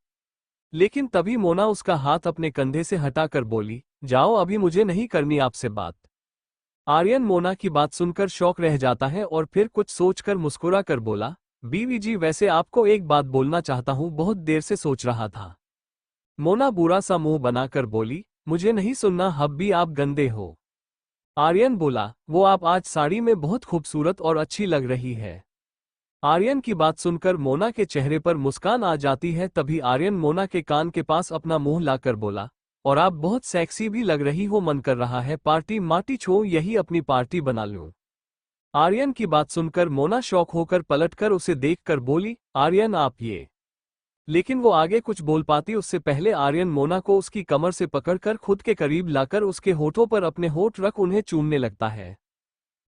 लेकिन तभी मोना उसका हाथ अपने कंधे से हटाकर बोली, जाओ अभी मुझे नहीं करनी आपसे बात। आर्यन मोना की बात सुनकर शौक रह जाता है और फिर कुछ सोचकर मुस्कुरा कर बोला, बीबीजी वैसे आपको एक बात बोलना चाहता हूं, बहुत देर से सोच रहा था। मोना बुरा सा मुंह बनाकर बोली, मुझे नहीं सुनना हब्बी, आप गंदे हो। आर्यन बोला, वो आप आज साड़ी में बहुत खूबसूरत और अच्छी लग रही है। आर्यन की बात सुनकर मोना के चेहरे पर मुस्कान आ जाती है, तभी आर्यन मोना के कान के पास अपना मुंह लाकर बोला, और आप बहुत सेक्सी भी लग रही हो, मन कर रहा है पार्टी मार्टी छो यही अपनी पार्टी बना लूं। आर्यन की बात सुनकर मोना शॉक होकर पलटकर उसे देखकर बोली, आर्यन आप ये। लेकिन वो आगे कुछ बोल पाती उससे पहले आर्यन मोना को उसकी कमर से पकड़कर खुद के करीब लाकर उसके होठों पर अपने होठ रख उन्हें चूमने लगता है।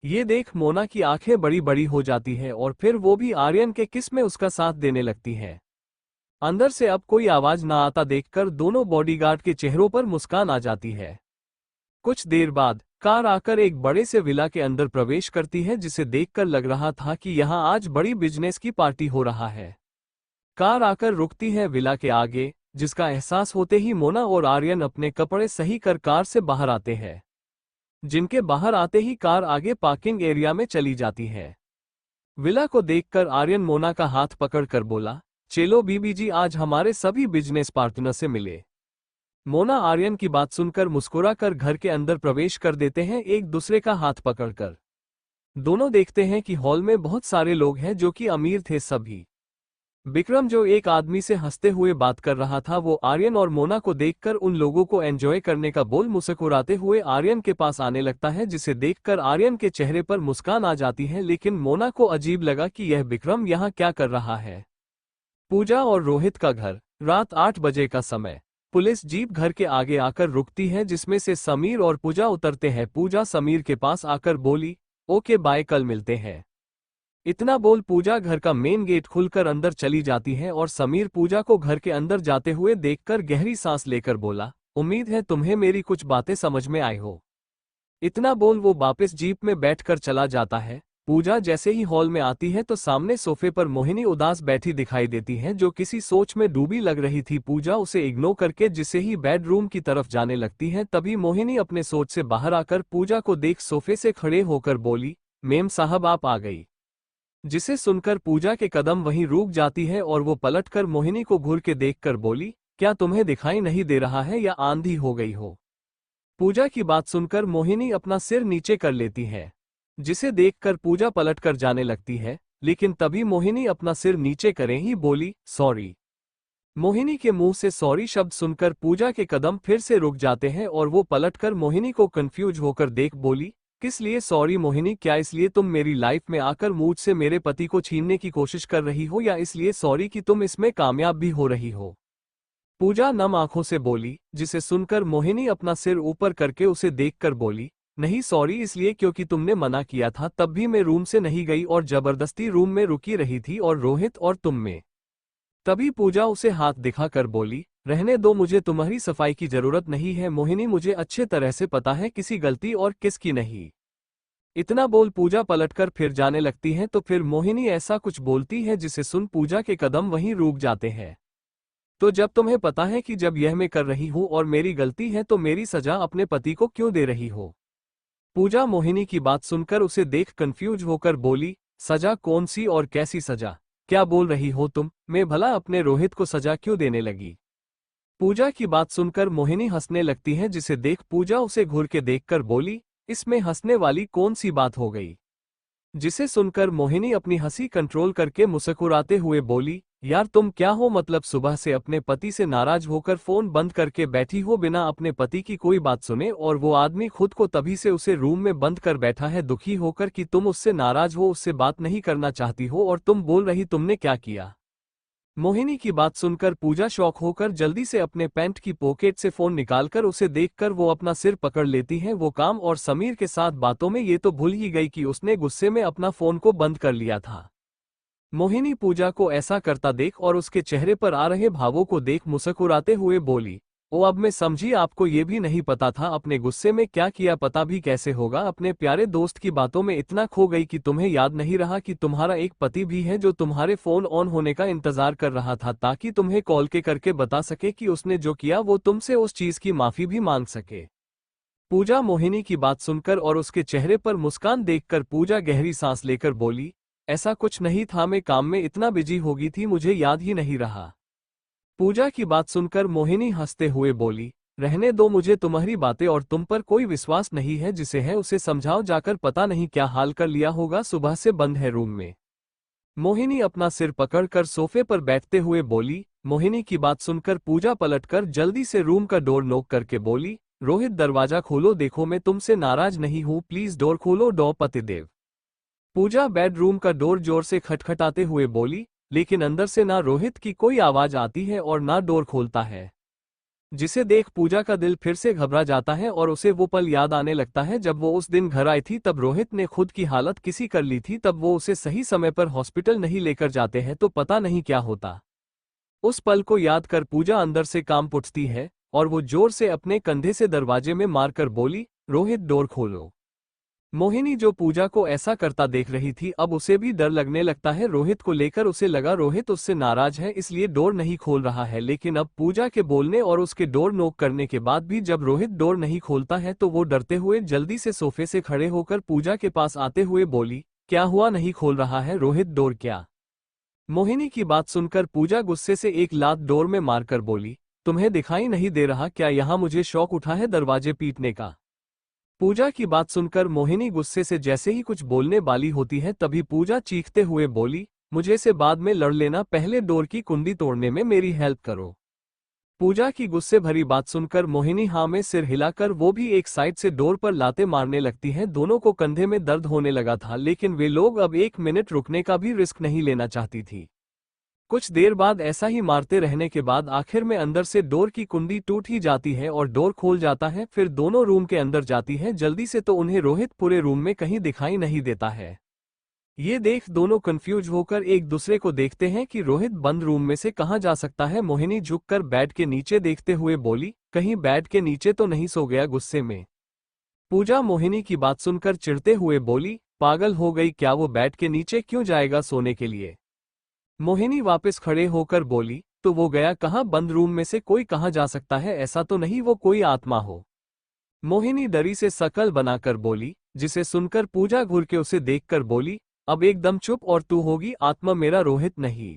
ये देख मोना की आंखें बड़ी बड़ी हो जाती है और फिर वो भी आर्यन के किस में उसका साथ देने लगती है। अंदर से अब कोई आवाज ना आता देखकर दोनों बॉडीगार्ड के चेहरों पर मुस्कान आ जाती है। कुछ देर बाद कार आकर एक बड़े से विला के अंदर प्रवेश करती है, जिसे देखकर लग रहा था कि यहाँ आज बड़ी बिजनेस की पार्टी हो रहा है। कार आकर रुकती है विला के आगे, जिसका एहसास होते ही मोना और आर्यन अपने कपड़े सही कर कार से बाहर आते हैं। जिनके बाहर आते ही कार आगे पार्किंग एरिया में चली जाती है। विला को देखकर आर्यन मोना का हाथ पकड़कर बोला, चलो बीबी जी आज हमारे सभी बिजनेस पार्टनर से मिले। मोना आर्यन की बात सुनकर मुस्कुराकर घर के अंदर प्रवेश कर देते हैं एक दूसरे का हाथ पकड़कर। दोनों देखते हैं कि हॉल में बहुत सारे लोग हैं जो कि अमीर थे सभी। विक्रम जो एक आदमी से हंसते हुए बात कर रहा था वो आर्यन और मोना को देखकर उन लोगों को एंजॉय करने का बोल मुस्कुराते हुए आर्यन के पास आने लगता है, जिसे देखकर आर्यन के चेहरे पर मुस्कान आ जाती है। लेकिन मोना को अजीब लगा कि यह विक्रम यहाँ क्या कर रहा है। पूजा और रोहित का घर, रात 8 बजे का समय। पुलिस जीप घर के आगे आकर रुकती है, जिसमें से समीर और पूजा उतरते हैं। पूजा समीर के पास आकर बोली, ओके बाय कल मिलते हैं। इतना बोल पूजा घर का मेन गेट खुलकर अंदर चली जाती है और समीर पूजा को घर के अंदर जाते हुए देखकर गहरी सांस लेकर बोला, उम्मीद है तुम्हें मेरी कुछ बातें समझ में आई हो। इतना बोल वो वापस जीप में बैठकर चला जाता है। पूजा जैसे ही हॉल में आती है तो सामने सोफे पर मोहिनी उदास बैठी दिखाई देती है, जो किसी सोच में डूबी लग रही थी। पूजा उसे इग्नोर करके जिसे ही बेडरूम की तरफ जाने लगती है, तभी मोहिनी अपने सोच से बाहर आकर पूजा को देख सोफे से खड़े होकर बोली, मेम साहब आप आ गई। जिसे सुनकर पूजा के कदम वहीं रुक जाती है और वो पलटकर मोहिनी को घूर के देखकर बोली, क्या तुम्हें दिखाई नहीं दे रहा है या आंधी हो गई हो। पूजा की बात सुनकर मोहिनी अपना सिर नीचे कर लेती है, जिसे देखकर पूजा पलटकर जाने लगती है। लेकिन तभी मोहिनी अपना सिर नीचे करे ही बोली, सॉरी। मोहिनी के मुंह से सॉरी शब्द सुनकर पूजा के कदम फिर से रुक जाते हैं और वो पलटकर मोहिनी को कंफ्यूज होकर देख बोली, किस लिए सॉरी मोहिनी, क्या इसलिए तुम मेरी लाइफ में आकर मुझसे मेरे पति को छीनने की कोशिश कर रही हो या इसलिए सॉरी कि तुम इसमें कामयाब भी हो रही हो। पूजा नम आंखों से बोली, जिसे सुनकर मोहिनी अपना सिर ऊपर करके उसे देखकर बोली, नहीं सॉरी इसलिए क्योंकि तुमने मना किया था तब भी मैं रूम से नहीं गई और जबरदस्ती रूम में रुकी रही थी और रोहित और तुम में। तभी पूजा उसे हाथ दिखाकर बोली, रहने दो, मुझे तुम्हारी सफाई की जरूरत नहीं है मोहिनी, मुझे अच्छे तरह से पता है किसी गलती और किसकी नहीं। इतना बोल पूजा पलटकर फिर जाने लगती है तो फिर मोहिनी ऐसा कुछ बोलती है जिसे सुन पूजा के कदम वहीं रुक जाते हैं। तो जब तुम्हें पता है कि जब यह मैं कर रही हूं और मेरी गलती है तो मेरी सजा अपने पति को क्यों दे रही हो। पूजा मोहिनी की बात सुनकर उसे देख कंफ्यूज होकर बोली, सजा कौन सी और कैसी सजा, क्या बोल रही हो तुम, मैं भला अपने रोहित को सजा क्यों देने लगी। पूजा की बात सुनकर मोहिनी हंसने लगती है, जिसे देख पूजा उसे घूर के देखकर बोली, इसमें हंसने वाली कौन सी बात हो गई। जिसे सुनकर मोहिनी अपनी हंसी कंट्रोल करके मुस्कुराते हुए बोली, यार तुम क्या हो, मतलब सुबह से अपने पति से नाराज होकर फोन बंद करके बैठी हो बिना अपने पति की कोई बात सुने, और वो आदमी खुद को तभी से उसे रूम में बंद कर बैठा है दुखी होकर कि तुम उससे नाराज हो, उससे बात नहीं करना चाहती हो और तुम बोल रही तुमने क्या किया। मोहिनी की बात सुनकर पूजा शॉक होकर जल्दी से अपने पैंट की पॉकेट से फोन निकालकर उसे देखकर वो अपना सिर पकड़ लेती है। वो काम और समीर के साथ बातों में ये तो भूल ही गई कि उसने गुस्से में अपना फोन को बंद कर लिया था। मोहिनी पूजा को ऐसा करता देख और उसके चेहरे पर आ रहे भावों को देख मुस्कुराते हुए बोली, ओ अब मैं समझी, आपको ये भी नहीं पता था अपने गुस्से में क्या किया, पता भी कैसे होगा। अपने प्यारे दोस्त की बातों में इतना खो गई कि तुम्हें याद नहीं रहा कि तुम्हारा एक पति भी है जो तुम्हारे फोन ऑन होने का इंतजार कर रहा था ताकि तुम्हें कॉल के करके बता सके कि उसने जो किया वो तुमसे उस चीज की माफी भी मांग सके। पूजा मोहिनी की बात सुनकर और उसके चेहरे पर मुस्कान देखकर पूजा गहरी सांस लेकर बोली, ऐसा कुछ नहीं था, मैं काम में इतना बिजी हो गई थी मुझे याद ही नहीं रहा। पूजा की बात सुनकर मोहिनी हंसते हुए बोली, रहने दो, मुझे तुम्हारी बातें और तुम पर कोई विश्वास नहीं है, जिसे है उसे समझाओ जाकर, पता नहीं क्या हाल कर लिया होगा, सुबह से बंद है रूम में। मोहिनी अपना सिर पकड़कर सोफे पर बैठते हुए बोली। मोहिनी की बात सुनकर पूजा पलटकर जल्दी से रूम का डोर नॉक करके बोली, रोहित दरवाजा खोलो, देखो मैं तुमसे नाराज नहीं हूँ, प्लीज डोर खोलो डॉ पतिदेव। पूजा बेडरूम का डोर जोर से खटखटाते हुए बोली, लेकिन अंदर से ना रोहित की कोई आवाज आती है और ना डोर खोलता है। जिसे देख पूजा का दिल फिर से घबरा जाता है और उसे वो पल याद आने लगता है जब वो उस दिन घर आई थी, तब रोहित ने खुद की हालत किसी कर ली थी, तब वो उसे सही समय पर हॉस्पिटल नहीं लेकर जाते हैं तो पता नहीं क्या होता। उस पल को याद कर पूजा अंदर से कांप उठती है और वो जोर से अपने कंधे से दरवाजे में मारकर बोली, रोहित डोर खोलो। मोहिनी जो पूजा को ऐसा करता देख रही थी, अब उसे भी डर लगने लगता है रोहित को लेकर। उसे लगा रोहित उससे नाराज है इसलिए डोर नहीं खोल रहा है, लेकिन अब पूजा के बोलने और उसके डोर नॉक करने के बाद भी जब रोहित डोर नहीं खोलता है तो वो डरते हुए जल्दी से सोफे से खड़े होकर पूजा के पास आते हुए बोली, क्या हुआ, नहीं खोल रहा है रोहित डोर क्या? मोहिनी की बात सुनकर पूजा गुस्से से एक लात डोर में मारकर बोली, तुम्हें दिखाई नहीं दे रहा क्या यहाँ मुझे शौक उठा है दरवाजे पीटने का? पूजा की बात सुनकर मोहिनी गुस्से से जैसे ही कुछ बोलने वाली होती है तभी पूजा चीखते हुए बोली, मुझे से बाद में लड़ लेना, पहले डोर की कुंडी तोड़ने में मेरी हेल्प करो। पूजा की गुस्से भरी बात सुनकर मोहिनी हाँ में सिर हिलाकर वो भी एक साइड से डोर पर लाते मारने लगती हैं। दोनों को कंधे में दर्द होने लगा था, लेकिन वे लोग अब एक मिनट रुकने का भी रिस्क नहीं लेना चाहती थी। कुछ देर बाद ऐसा ही मारते रहने के बाद आखिर में अंदर से डोर की कुंडी टूट ही जाती है और डोर खोल जाता है। फिर दोनों रूम के अंदर जाती है जल्दी से, तो उन्हें रोहित पूरे रूम में कहीं दिखाई नहीं देता है। ये देख दोनों कंफ्यूज होकर एक दूसरे को देखते हैं कि रोहित बंद रूम में से कहाँ जा सकता है। मोहिनी झुककर बेड के नीचे देखते हुए बोली, कहीं बेड के नीचे तो नहीं सो गया गुस्से में? पूजा मोहिनी की बात सुनकर चिढ़ते हुए बोली, पागल हो गई क्या, वो बेड के नीचे क्यों जाएगा सोने के लिए? मोहिनी वापस खड़े होकर बोली, तो वो गया कहाँ, बंद रूम में से कोई कहाँ जा सकता है, ऐसा तो नहीं वो कोई आत्मा हो? मोहिनी डरी से शकल बनाकर बोली, जिसे सुनकर पूजा घूर के उसे देखकर बोली, अब एकदम चुप और तू होगी आत्मा, मेरा रोहित नहीं।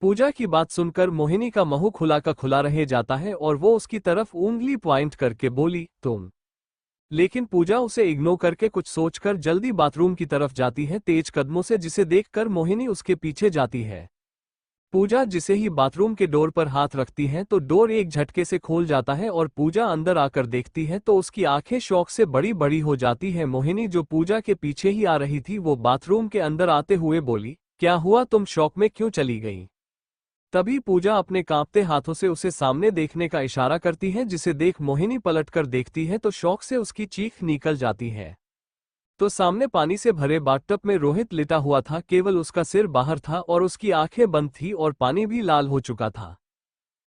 पूजा की बात सुनकर मोहिनी का मुंह खुला का खुला रह जाता है और वो उसकी तरफ उंगली पॉइंट करके बोली, तुम। लेकिन पूजा उसे इग्नोर करके कुछ सोचकर जल्दी बाथरूम की तरफ जाती है तेज कदमों से, जिसे देखकर मोहिनी उसके पीछे जाती है। पूजा जिसे ही बाथरूम के डोर पर हाथ रखती है तो डोर एक झटके से खोल जाता है और पूजा अंदर आकर देखती है तो उसकी आंखें शौक से बड़ी बड़ी हो जाती है। मोहिनी जो पूजा के पीछे ही आ रही थी वो बाथरूम के अंदर आते हुए बोली, क्या हुआ, तुम शौक में क्यों चली गई? तभी पूजा अपने कांपते हाथों से उसे सामने देखने का इशारा करती है, जिसे देख मोहिनी पलटकर देखती है तो शौक से उसकी चीख निकल जाती है। तो सामने पानी से भरे बाथटब में रोहित लेटा हुआ था, केवल उसका सिर बाहर था और उसकी आंखें बंद थी और पानी भी लाल हो चुका था।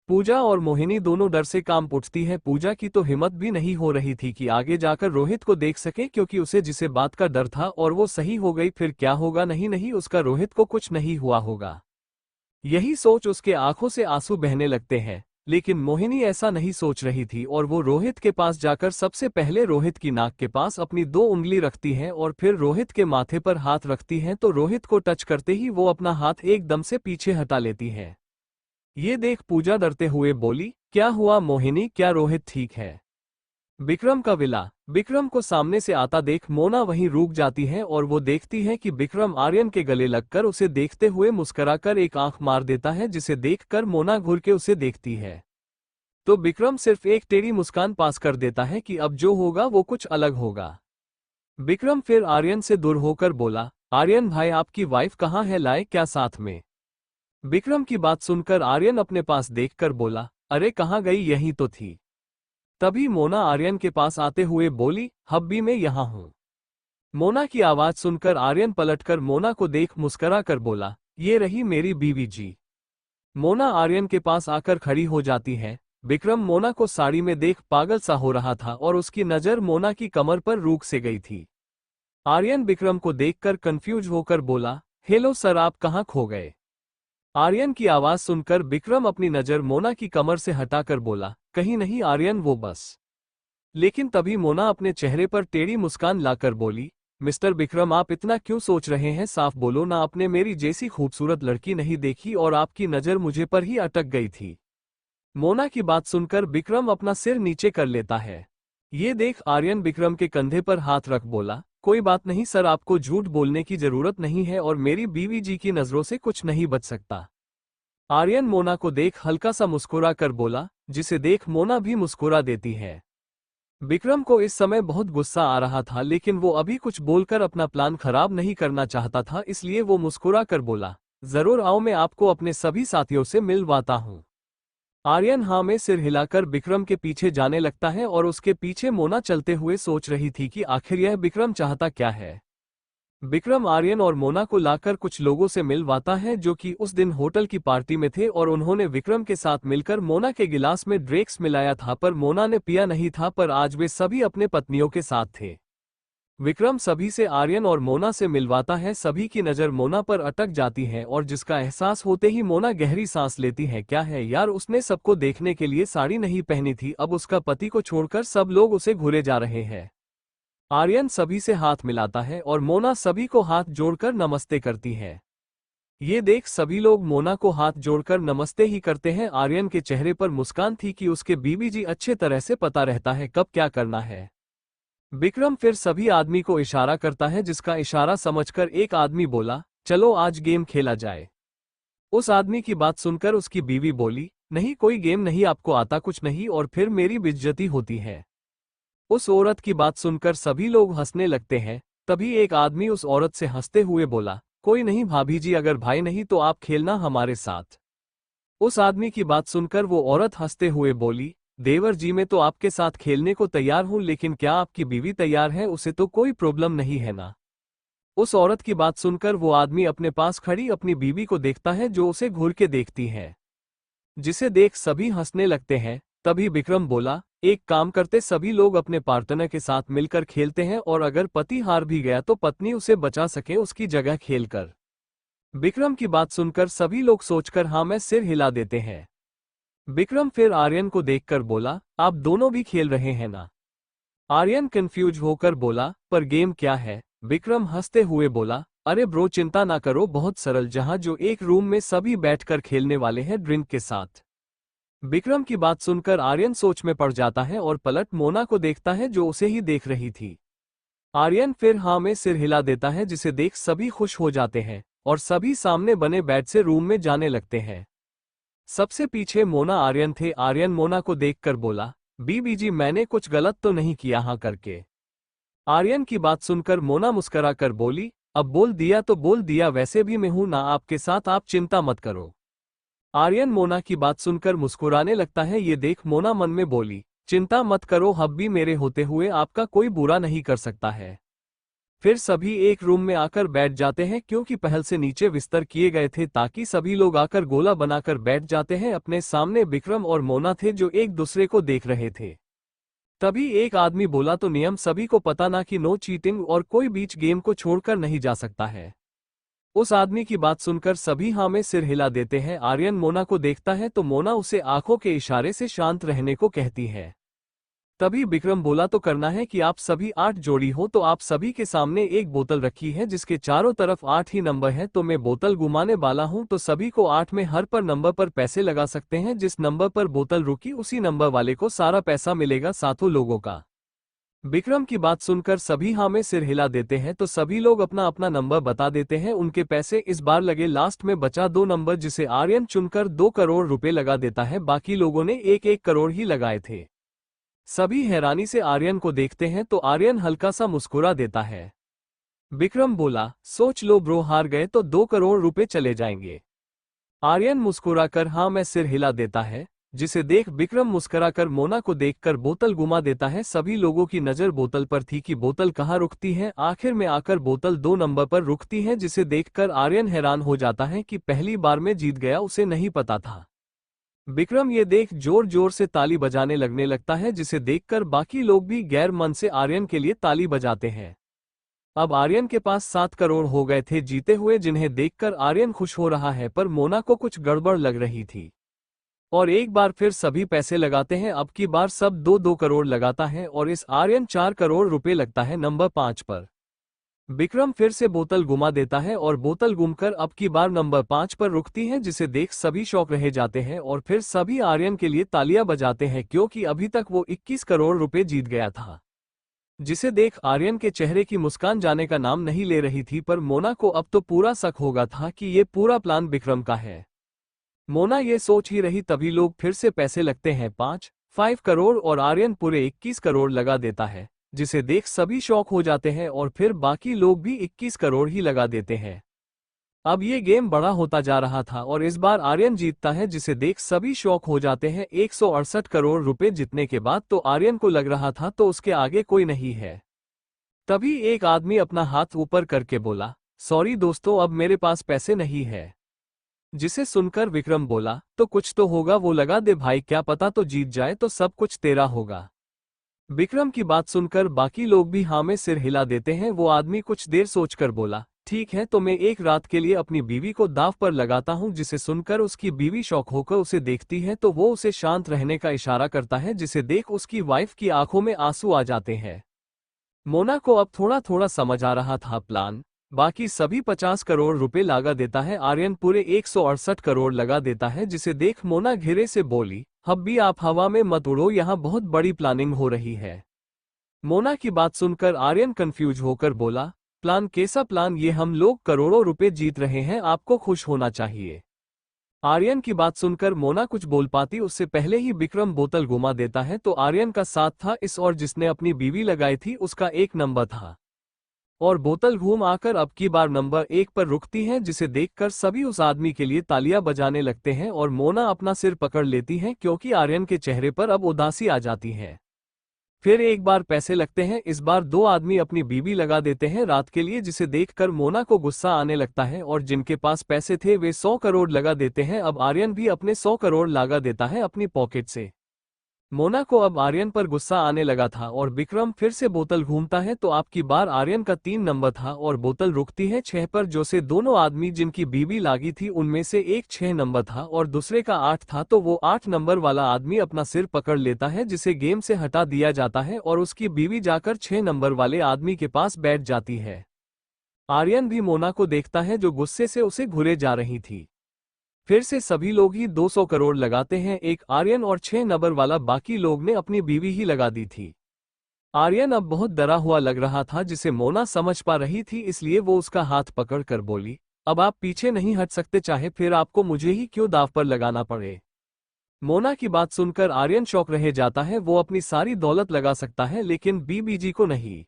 पूजा और मोहिनी दोनों डर से कांप उठती है। पूजा की तो हिम्मत भी नहीं हो रही थी कि आगे जाकर रोहित को देख सके, क्योंकि उसे जिसे बात का डर था और वो सही हो गई फिर क्या होगा, नहीं नहीं उसका रोहित को कुछ नहीं हुआ होगा, यही सोच उसके आंखों से आंसू बहने लगते हैं। लेकिन मोहिनी ऐसा नहीं सोच रही थी और वो रोहित के पास जाकर सबसे पहले रोहित की नाक के पास अपनी 2 उंगली रखती है और फिर रोहित के माथे पर हाथ रखती है, तो रोहित को टच करते ही वो अपना हाथ एकदम से पीछे हटा लेती है। ये देख पूजा डरते हुए बोली, क्या हुआ मोहिनी, क्या रोहित ठीक है? विक्रम का विला। विक्रम को सामने से आता देख मोना वहीं रुक जाती है और वो देखती है कि विक्रम आर्यन के गले लगकर उसे देखते हुए मुस्कुराकर एक आंख मार देता है, जिसे देखकर मोना घूर के उसे देखती है तो विक्रम सिर्फ एक टेढ़ी मुस्कान पास कर देता है कि अब जो होगा वो कुछ अलग होगा। विक्रम फिर आर्यन से दूर होकर बोला, आर्यन भाई आपकी वाइफ कहाँ है, लाए क्या साथ में? विक्रम की बात सुनकर आर्यन अपने पास देखकर बोला, अरे कहाँ गई, यही तो थी। तभी मोना आर्यन के पास आते हुए बोली, हब्बी मैं यहाँ हूँ। मोना की आवाज सुनकर आर्यन पलटकर मोना को देख मुस्करा कर बोला, ये रही मेरी बीवी जी। मोना आर्यन के पास आकर खड़ी हो जाती है। विक्रम मोना को साड़ी में देख पागल सा हो रहा था और उसकी नजर मोना की कमर पर रुक से गई थी। आर्यन विक्रम को देखकर कंफ्यूज होकर बोला, हेलो सर, आप कहाँ खो गए? आर्यन की आवाज सुनकर विक्रम अपनी नजर मोना की कमर से हटाकर बोला, कहीं नहीं आर्यन, वो बस। लेकिन तभी मोना अपने चेहरे पर टेढ़ी मुस्कान लाकर बोली, मिस्टर विक्रम आप इतना क्यों सोच रहे हैं, साफ बोलो ना, आपने मेरी जैसी खूबसूरत लड़की नहीं देखी और आपकी नजर मुझे पर ही अटक गई थी। मोना की बात सुनकर विक्रम अपना सिर नीचे कर लेता है। ये देख आर्यन विक्रम के कंधे पर हाथ रख बोला, कोई बात नहीं सर, आपको झूठ बोलने की जरूरत नहीं है और मेरी बीवी जी की नजरों से कुछ नहीं बच सकता। आर्यन मोना को देख हल्का सा मुस्कुरा कर बोला, जिसे देख मोना भी मुस्कुरा देती है। विक्रम को इस समय बहुत गुस्सा आ रहा था, लेकिन वो अभी कुछ बोलकर अपना प्लान खराब नहीं करना चाहता था, इसलिए वो मुस्कुरा कर बोला, जरूर आओ, मैं आपको अपने सभी साथियों से मिलवाता हूँ। आर्यन हाँ में सिर हिलाकर विक्रम के पीछे जाने लगता है और उसके पीछे मोना चलते हुए सोच रही थी कि आखिर यह विक्रम चाहता क्या है। विक्रम आर्यन और मोना को लाकर कुछ लोगों से मिलवाता है जो कि उस दिन होटल की पार्टी में थे, और उन्होंने विक्रम के साथ मिलकर मोना के गिलास में ड्रेक्स मिलाया था, पर मोना ने पिया नहीं था। पर आज वे सभी अपने पत्नियों के साथ थे। विक्रम सभी से आर्यन और मोना से मिलवाता है। सभी की नज़र मोना पर अटक जाती है और जिसका एहसास होते ही मोना गहरी सांस लेती है। क्या है यार, उसने सबको देखने के लिए साड़ी नहीं पहनी थी, अब उसका पति को छोड़कर सब लोग उसे घूरे जा रहे हैं। आर्यन सभी से हाथ मिलाता है और मोना सभी को हाथ जोड़कर नमस्ते करती है। ये देख सभी लोग मोना को हाथ जोड़कर नमस्ते ही करते हैं। आर्यन के चेहरे पर मुस्कान थी कि उसके बीवी जी अच्छे तरह से पता रहता है कब क्या करना है। विक्रम फिर सभी आदमी को इशारा करता है, जिसका इशारा समझकर एक आदमी बोला, चलो आज गेम खेला जाए। उस आदमी की बात सुनकर उसकी बीवी बोली, नहीं कोई गेम नहीं, आपको आता कुछ नहीं और फिर मेरी बेइज्जती होती है। उस औरत की बात सुनकर सभी लोग हंसने लगते हैं। तभी एक आदमी उस औरत से हंसते हुए बोला, कोई नहीं भाभी जी, अगर भाई नहीं तो आप खेलना हमारे साथ। उस आदमी की बात सुनकर वो औरत हंसते हुए बोली, देवर जी मैं तो आपके साथ खेलने को तैयार हूं, लेकिन क्या आपकी बीवी तैयार है? उसे तो कोई प्रॉब्लम नहीं है ना। उस औरत की बात सुनकर वो आदमी अपने पास खड़ी अपनी बीवी को देखता है, जो उसे घूर के देखती है, जिसे देख सभी हंसने लगते हैं। तभी विक्रम बोला, एक काम करते, सभी लोग अपने पार्टनर के साथ मिलकर खेलते हैं और अगर पति हार भी गया तो पत्नी उसे बचा सके उसकी जगह खेलकर। विक्रम की बात सुनकर सभी लोग सोचकर हाँ में सिर हिला देते हैं। विक्रम फिर आर्यन को देखकर बोला, आप दोनों भी खेल रहे हैं ना? आर्यन कंफ्यूज होकर बोला, पर गेम क्या है? विक्रम हंसते हुए बोला, अरे ब्रो चिंता ना करो, बहुत सरल, जहां जो एक रूम में सभी बैठकर खेलने वाले हैं ड्रिंक के साथ। विक्रम की बात सुनकर आर्यन सोच में पड़ जाता है और पलट मोना को देखता है जो उसे ही देख रही थी। आर्यन फिर हाँ में सिर हिला देता है, जिसे देख सभी खुश हो जाते हैं और सभी सामने बने बेड से रूम में जाने लगते हैं। सबसे पीछे मोना आर्यन थे। आर्यन मोना को देखकर बोला, बीबी जी मैंने कुछ गलत तो नहीं किया हाँ करके? आर्यन की बात सुनकर मोना मुस्करा कर बोली, अब बोल दिया तो बोल दिया, वैसे भी मैं हूं ना आपके साथ, आप चिंता मत करो। आर्यन मोना की बात सुनकर मुस्कुराने लगता है। ये देख मोना मन में बोली, चिंता मत करो, हब्बी मेरे होते हुए आपका कोई बुरा नहीं कर सकता है। फिर सभी एक रूम में आकर बैठ जाते हैं, क्योंकि पहल से नीचे बिस्तर किए गए थे ताकि सभी लोग आकर गोला बनाकर बैठ जाते हैं। अपने सामने विक्रम और मोना थे जो एक दूसरे को देख रहे थे। तभी एक आदमी बोला, तो नियम सभी को पता ना कि नो चीटिंग और कोई बीच गेम को छोड़कर नहीं जा सकता है। उस आदमी की बात सुनकर सभी हाँ में सिर हिला देते हैं। आर्यन मोना को देखता है तो मोना उसे आंखों के इशारे से शांत रहने को कहती है। तभी विक्रम बोला, तो करना है कि आप सभी 8 जोड़ी हो, तो आप सभी के सामने एक बोतल रखी है जिसके चारों तरफ 8 ही नंबर है, तो मैं बोतल घुमाने वाला हूं, तो सभी को 8 में हर पर नंबर पर पैसे लगा सकते हैं। जिस नंबर पर बोतल रुकी उसी नंबर वाले को सारा पैसा मिलेगा, सातों लोगों का। विक्रम की बात सुनकर सभी हाँ में सिर हिला देते हैं, तो सभी लोग अपना अपना नंबर बता देते हैं। उनके पैसे इस बार लगे लास्ट में बचा 2 नंबर, जिसे आर्यन चुनकर 2 करोड़ रुपए लगा देता है। बाकी लोगों ने 1-1 करोड़ ही लगाए थे। सभी हैरानी से आर्यन को देखते हैं तो आर्यन हल्का सा मुस्कुरा देता है। विक्रम बोला, सोच लो ब्रो, हार गए तो 2 करोड़ रुपए चले जाएंगे। आर्यन मुस्कुराकर हाँ में सिर हिला देता है, जिसे देख विक्रम मुस्कुराकर मोना को देखकर बोतल घुमा देता है। सभी लोगों की नजर बोतल पर थी कि बोतल कहाँ रुकती है। आखिर में आकर बोतल 2 नंबर पर रुकती है, जिसे देखकर आर्यन हैरान हो जाता है कि पहली बार में जीत गया, उसे नहीं पता था। विक्रम ये देख जोर जोर से ताली बजाने लगने लगता है, जिसे देखकर बाकी लोग भी गैर मन से आर्यन के लिए ताली बजाते हैं। अब आर्यन के पास 7 करोड़ हो गए थे जीते हुए, जिन्हें देखकर आर्यन खुश हो रहा है, पर मोना को कुछ गड़बड़ लग रही थी। और एक बार फिर सभी पैसे लगाते हैं। अब की बार सब 2-2 करोड़ लगाता है और इस आर्यन 4 करोड़ रुपए लगता है नंबर 5 पर। विक्रम फिर से बोतल घुमा देता है और बोतल घूमकर अब की बार नंबर 5 पर रुकती है, जिसे देख सभी शौक रह जाते हैं और फिर सभी आर्यन के लिए तालियां बजाते हैं, क्योंकि अभी तक वो 21 करोड़ रुपए जीत गया था। जिसे देख आर्यन के चेहरे की मुस्कान जाने का नाम नहीं ले रही थी, पर मोना को अब तो पूरा शक हो गया था कि ये पूरा प्लान विक्रम का है। मोना ये सोच ही रही तभी लोग फिर से पैसे लगते हैं 5 करोड़ और आर्यन पूरे 21 करोड़ लगा देता है, जिसे देख सभी शॉक हो जाते हैं और फिर बाकी लोग भी 21 करोड़ ही लगा देते हैं। अब ये गेम बड़ा होता जा रहा था और इस बार आर्यन जीतता है, जिसे देख सभी शॉक हो जाते हैं। 168 करोड़ रुपए जीतने के बाद तो आर्यन को लग रहा था तो उसके आगे कोई नहीं है। तभी एक आदमी अपना हाथ ऊपर करके बोला, सॉरी दोस्तों, अब मेरे पास पैसे नहीं है। जिसे सुनकर विक्रम बोला, तो कुछ तो होगा, वो लगा दे भाई, क्या पता तो जीत जाए तो सब कुछ तेरा होगा। विक्रम की बात सुनकर बाकी लोग भी हाँ में सिर हिला देते हैं। वो आदमी कुछ देर सोचकर बोला, ठीक है, तो मैं एक रात के लिए अपनी बीवी को दांव पर लगाता हूँ। जिसे सुनकर उसकी बीवी शौक होकर उसे देखती है तो वो उसे शांत रहने का इशारा करता है, जिसे देख उसकी वाइफ की आंखों में आंसू आ जाते हैं। मोना को अब थोड़ा थोड़ा समझ आ रहा था प्लान। बाकी सभी 50 करोड़ रुपए लगा देता है, आर्यन पूरे 168 करोड़ लगा देता है। जिसे देख मोना घेरे से बोली, अब भी आप हवा में मत उड़ो, यहाँ बहुत बड़ी प्लानिंग हो रही है। मोना की बात सुनकर आर्यन कंफ्यूज होकर बोला, प्लान कैसा प्लान, ये हम लोग करोड़ों रुपए जीत रहे हैं, आपको खुश होना चाहिए। आर्यन की बात सुनकर मोना कुछ बोल पाती उससे पहले ही विक्रम बोतल घुमा देता है, तो आर्यन का साथ था इस और जिसने अपनी बीवी लगाई थी उसका 1 नंबर था और बोतल घूम आकर अब की बार नंबर 1 पर रुकती है। जिसे देखकर सभी उस आदमी के लिए तालियां बजाने लगते हैं और मोना अपना सिर पकड़ लेती है क्योंकि आर्यन के चेहरे पर अब उदासी आ जाती है। फिर एक बार पैसे लगते हैं, इस बार 2 आदमी अपनी बीवी लगा देते हैं रात के लिए। जिसे देखकर मोना को गुस्सा आने लगता है और जिनके पास पैसे थे वे 100 करोड़ लगा देते हैं। अब आर्यन भी अपने 100 करोड़ लगा देता है अपनी पॉकेट से। मोना को अब आर्यन पर गुस्सा आने लगा था और विक्रम फिर से बोतल घूमता है, तो आपकी बार आर्यन का 3 नंबर था और बोतल रुकती है 6 पर। जो से दोनों आदमी जिनकी बीवी लागी थी उनमें से एक 6 नंबर था और दूसरे का 8 था, तो वो 8 नंबर वाला आदमी अपना सिर पकड़ लेता है, जिसे गेम से हटा दिया जाता है और उसकी बीवी जाकर 6 नंबर वाले आदमी के पास बैठ जाती है। आर्यन भी मोना को देखता है जो गुस्से से उसे घुरे जा रही थी। फिर से सभी लोग ही 200 करोड़ लगाते हैं, एक आर्यन और 6 नंबर वाला, बाकी लोग ने अपनी बीवी ही लगा दी थी। आर्यन अब बहुत डरा हुआ लग रहा था, जिसे मोना समझ पा रही थी, इसलिए वो उसका हाथ पकड़ कर बोली, अब आप पीछे नहीं हट सकते, चाहे फिर आपको मुझे ही क्यों दांव पर लगाना पड़े। मोना की बात सुनकर आर्यन शौक रह जाता है, वो अपनी सारी दौलत लगा सकता है लेकिन बीबीजी को नहीं।